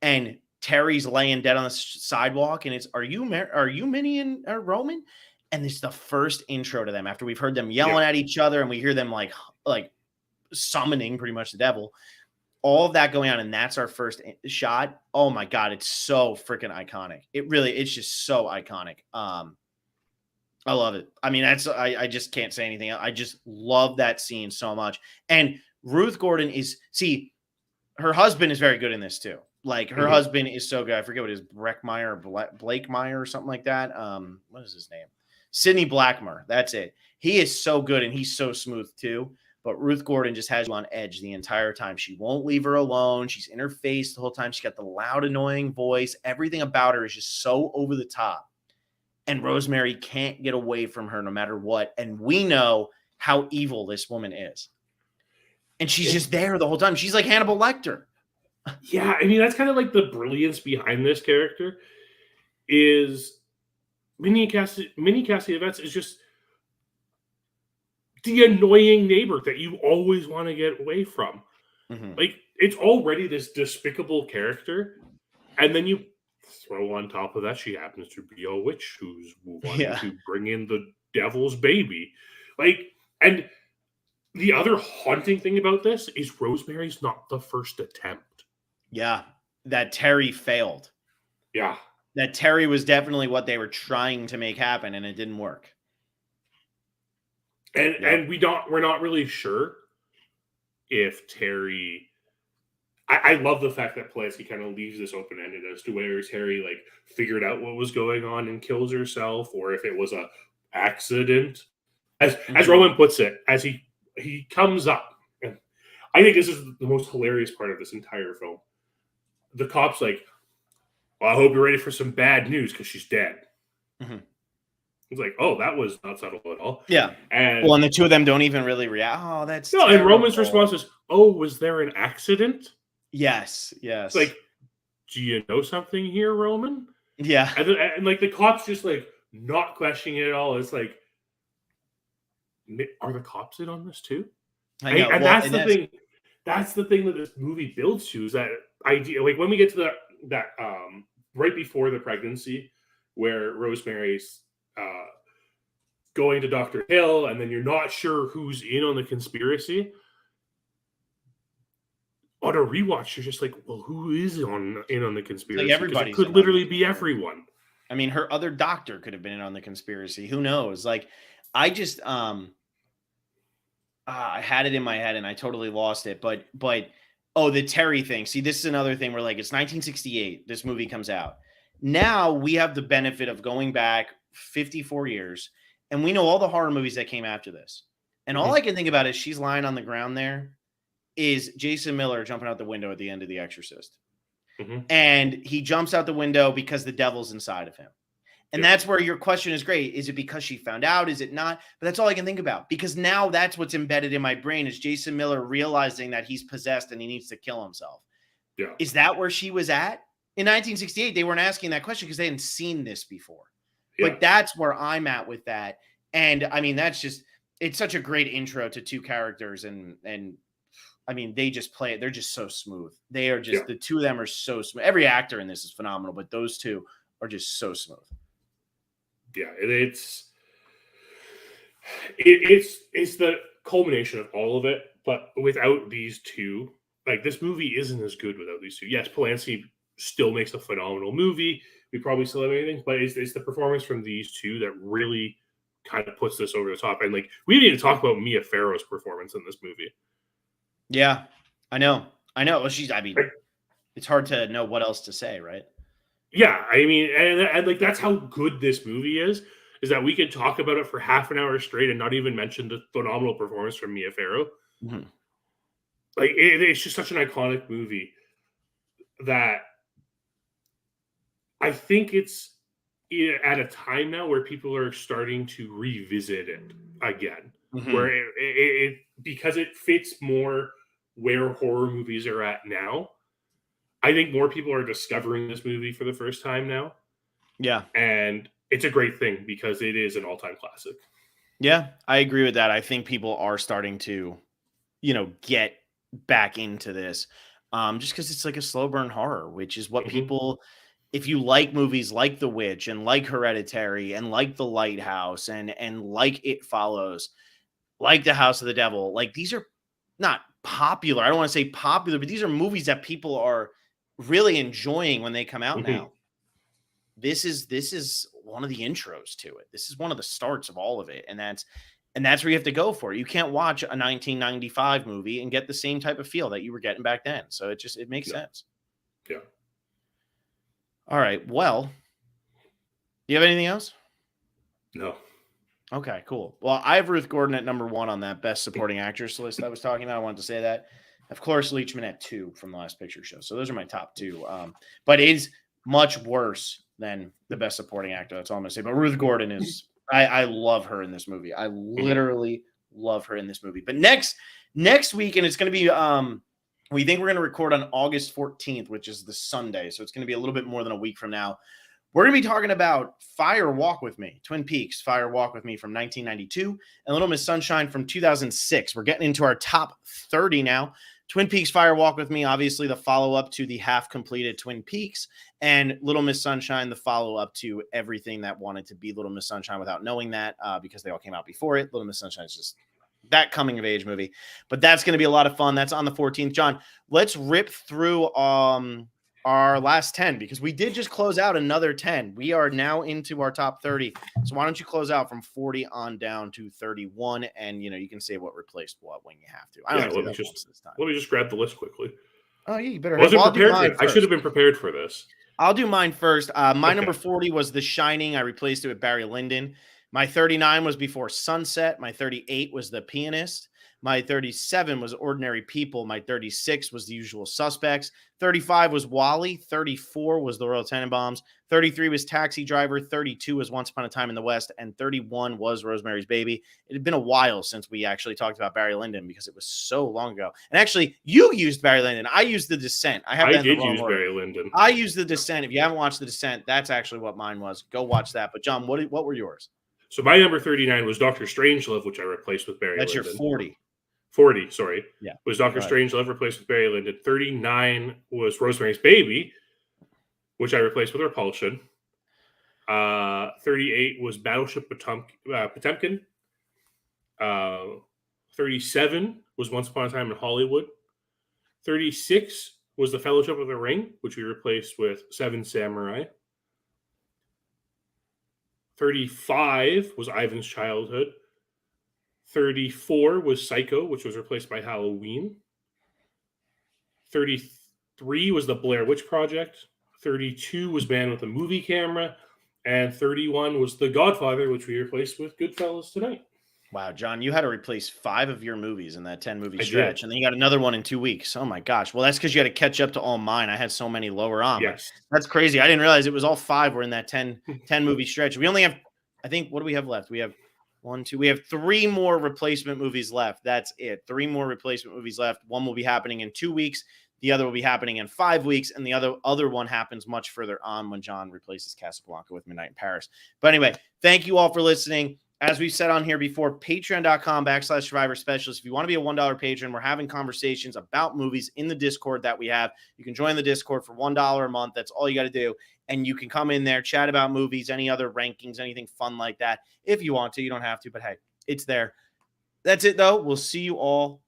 and Terry's laying dead on the sidewalk and it's, are you Minnie and Roman? And it's the first intro to them after we've heard them yelling at each other and we hear them like summoning pretty much the devil. All of that going on, and that's our first shot. Oh my God, it's so freaking iconic. It's just so iconic. I love it. I mean, I just can't say anything. I just love that scene so much. And Ruth Gordon her husband is very good in this too. Like her husband is so good. I forget what his Breckmeyer or Blake Meyer or something like that. What is his name? Sidney Blackmer. That's it. He is so good and he's so smooth too. But Ruth Gordon just has you on edge the entire time. She won't leave her alone. She's in her face the whole time. She's got the loud, annoying voice. Everything about her is just so over the top. And Rosemary can't get away from her no matter what. And we know how evil this woman is. And she's just there the whole time. She's like Hannibal Lecter. Yeah, I mean, that's kind of like the brilliance behind this character is Minnie Cassavetes is just the annoying neighbor that you always want to get away from. Mm-hmm. Like, it's already this despicable character, and then you throw on top of that she happens to be a witch who's wanting to bring in the devil's baby. Like, and the other haunting thing about this is Rosemary's not the first attempt. Yeah, that Terry failed. Yeah. That Terry was definitely what they were trying to make happen, and it didn't work. And we're not really sure if Terry. I love the fact that Polanski kind of leaves this open ended as to whether Terry like figured out what was going on and kills herself, or if it was a accident. As Roman puts it, as he comes up, and I think this is the most hilarious part of this entire film. The cop's like, "Well, I hope you're ready for some bad news because she's dead." Mm-hmm. It's like, oh, that was not subtle at all. Yeah. And the two of them don't even really react. Oh, that's no. Terrible. And Roman's response is, "Oh, was there an accident?" Yes. It's like, do you know something here, Roman? Yeah. And like the cops just like not questioning it at all. It's like, are the cops in on this too? I know. And that's the thing. That's the thing that this movie builds to is that idea. Like when we get to that right before the pregnancy, where Rosemary's going to Dr. Hill, and then you're not sure who's in on the conspiracy. On a rewatch, you're just like, well, who is in on the conspiracy? Like everybody could literally be everyone. I mean, her other doctor could have been in on the conspiracy. Who knows? Like, I just I had it in my head and I totally lost it. But the Terry thing. See, this is another thing where like it's 1968. This movie comes out. Now we have the benefit of going back 54 years, and we know all the horror movies that came after this. And all I can think about is she's lying on the ground there. Is Jason Miller jumping out the window at the end of The Exorcist. Mm-hmm. And he jumps out the window because the devil's inside of him. And that's where your question is great. Is it because she found out? Is it not? But that's all I can think about. Because now that's what's embedded in my brain is Jason Miller realizing that he's possessed and he needs to kill himself. Yeah. Is that where she was at? In 1968, they weren't asking that question because they hadn't seen this before. Yeah. But that's where I'm at with that. And I mean, it's such a great intro to two characters and I mean, they just play it. They're just so smooth. They are just, the two of them are so smooth. Every actor in this is phenomenal, but those two are just so smooth. Yeah. It's the culmination of all of it, but without these two, like this movie isn't as good without these two. Yes, Polanski still makes a phenomenal movie. We probably still have anything, but it's the performance from these two that really kind of puts this over the top. And like, we didn't even talk about Mia Farrow's performance in this movie. Yeah, I know. Well, it's hard to know what else to say, right? Yeah, I mean, and like that's how good this movie is that we can talk about it for half an hour straight and not even mention the phenomenal performance from Mia Farrow. Mm-hmm. Like it's just such an iconic movie that I think it's at a time now where people are starting to revisit it again, where it because it fits more where horror movies are at now. I think more people are discovering this movie for the first time now. Yeah. And it's a great thing because it is an all-time classic. Yeah, I agree with that. I think people are starting to, get back into this. Just because it's like a slow burn horror, which is what Mhm. people, if you like movies like The Witch and like Hereditary and like The Lighthouse and like It Follows, like The House of the Devil, like these are not popular. I don't want to say popular, but these are movies that people are really enjoying when they come out Mhm. now. This is one of the intros to it. This is one of the starts of all of it, and that's where you have to go for it. You can't watch a 1995 movie and get the same type of feel that you were getting back then. So it makes Yeah. sense. Yeah. All right. Well, do you have anything else? No. Okay, cool. Well, I have Ruth Gordon at number 1 on that best supporting actress list I was talking about. I wanted to say that. Of course, Leachman at 2 from the Last Picture Show. So those are my top 2. But it's much worse than the best supporting actor. That's all I'm gonna say. But Ruth Gordon is I love her in this movie. I Mhm. literally love her in this movie. But next week, and it's gonna be we think we're gonna record on August 14th, which is the Sunday. So it's gonna be a little bit more than a week from now. We're going to be talking about Fire Walk with Me, Twin Peaks, Fire Walk with Me from 1992, and Little Miss Sunshine from 2006. We're getting into our top 30 now. Twin Peaks, Fire Walk with Me, obviously the follow-up to the half-completed Twin Peaks, and Little Miss Sunshine, the follow-up to everything that wanted to be Little Miss Sunshine without knowing that, because they all came out before it. Little Miss Sunshine is just that coming-of-age movie. But that's going to be a lot of fun. That's on the 14th. John, let's rip through our last 10 because we did just close out another 10. We are now into our top 30. So why don't you close out from 40 on down to 31, and you can say what replaced what when you have to. I don't Yeah, have to do that once this time. let me just grab the list quickly. Oh yeah, you better. I wasn't Well, I'll do prepared for mine it. I should first. have been prepared for this. I'll do mine first. My Okay. number 40 was The Shining. I replaced it with Barry Lyndon. My 39 was Before Sunset. My 38 was The Pianist. My 37 was Ordinary People. My 36 was The Usual Suspects. 35 was Wally. 34 was The Royal Tenenbaums. 33 was Taxi Driver. 32 was Once Upon a Time in the West. And 31 was Rosemary's Baby. It had been a while since we actually talked about Barry Lyndon because it was so long ago. And actually, you used Barry Lyndon. I used The Descent. I have I that in the did wrong use order. Barry Lyndon. I used The Descent. If you haven't watched The Descent, that's actually what mine was. Go watch that. But John, what were yours? So my number 39 was Dr. Strangelove, which I replaced with Barry That's Lyndon. your 40. 40, sorry. Yeah. Was Dr. Strangelove replaced with Barry Lyndon. 39 was Rosemary's Baby, which I replaced with Repulsion. 38 was Battleship Potemkin. 37 was Once Upon a Time in Hollywood. 36 was The Fellowship of the Ring, which we replaced with Seven Samurai. 35 was Ivan's Childhood. 34 was Psycho, which was replaced by Halloween. 33 was The Blair Witch Project. 32 was Man with a Movie Camera. And 31 was The Godfather, which we replaced with Goodfellas tonight. Wow, John, you had to replace 5 of your movies in that 10-movie I stretch. did. And then you got another one in 2 weeks. Oh, my gosh. Well, that's because you had to catch up to all mine. I had so many lower on. Yes. But that's crazy. I didn't realize it was all 5 were in that 10-movie stretch. We only have, I think, what do we have left? We have 1, 2. We have 3 more replacement movies left. That's it. 3 more replacement movies left. One will be happening in 2 weeks. The other will be happening in 5 weeks. And the other one happens much further on when John replaces Casablanca with Midnight in Paris. But anyway, thank you all for listening. As we've said on here before, patreon.com/Survivor Specialist. If you want to be a $1 patron, we're having conversations about movies in the Discord that we have. You can join the Discord for $1 a month. That's all you got to do. And you can come in there, chat about movies, any other rankings, anything fun like that. If you want to, you don't have to, but hey, it's there. That's it, though. We'll see you all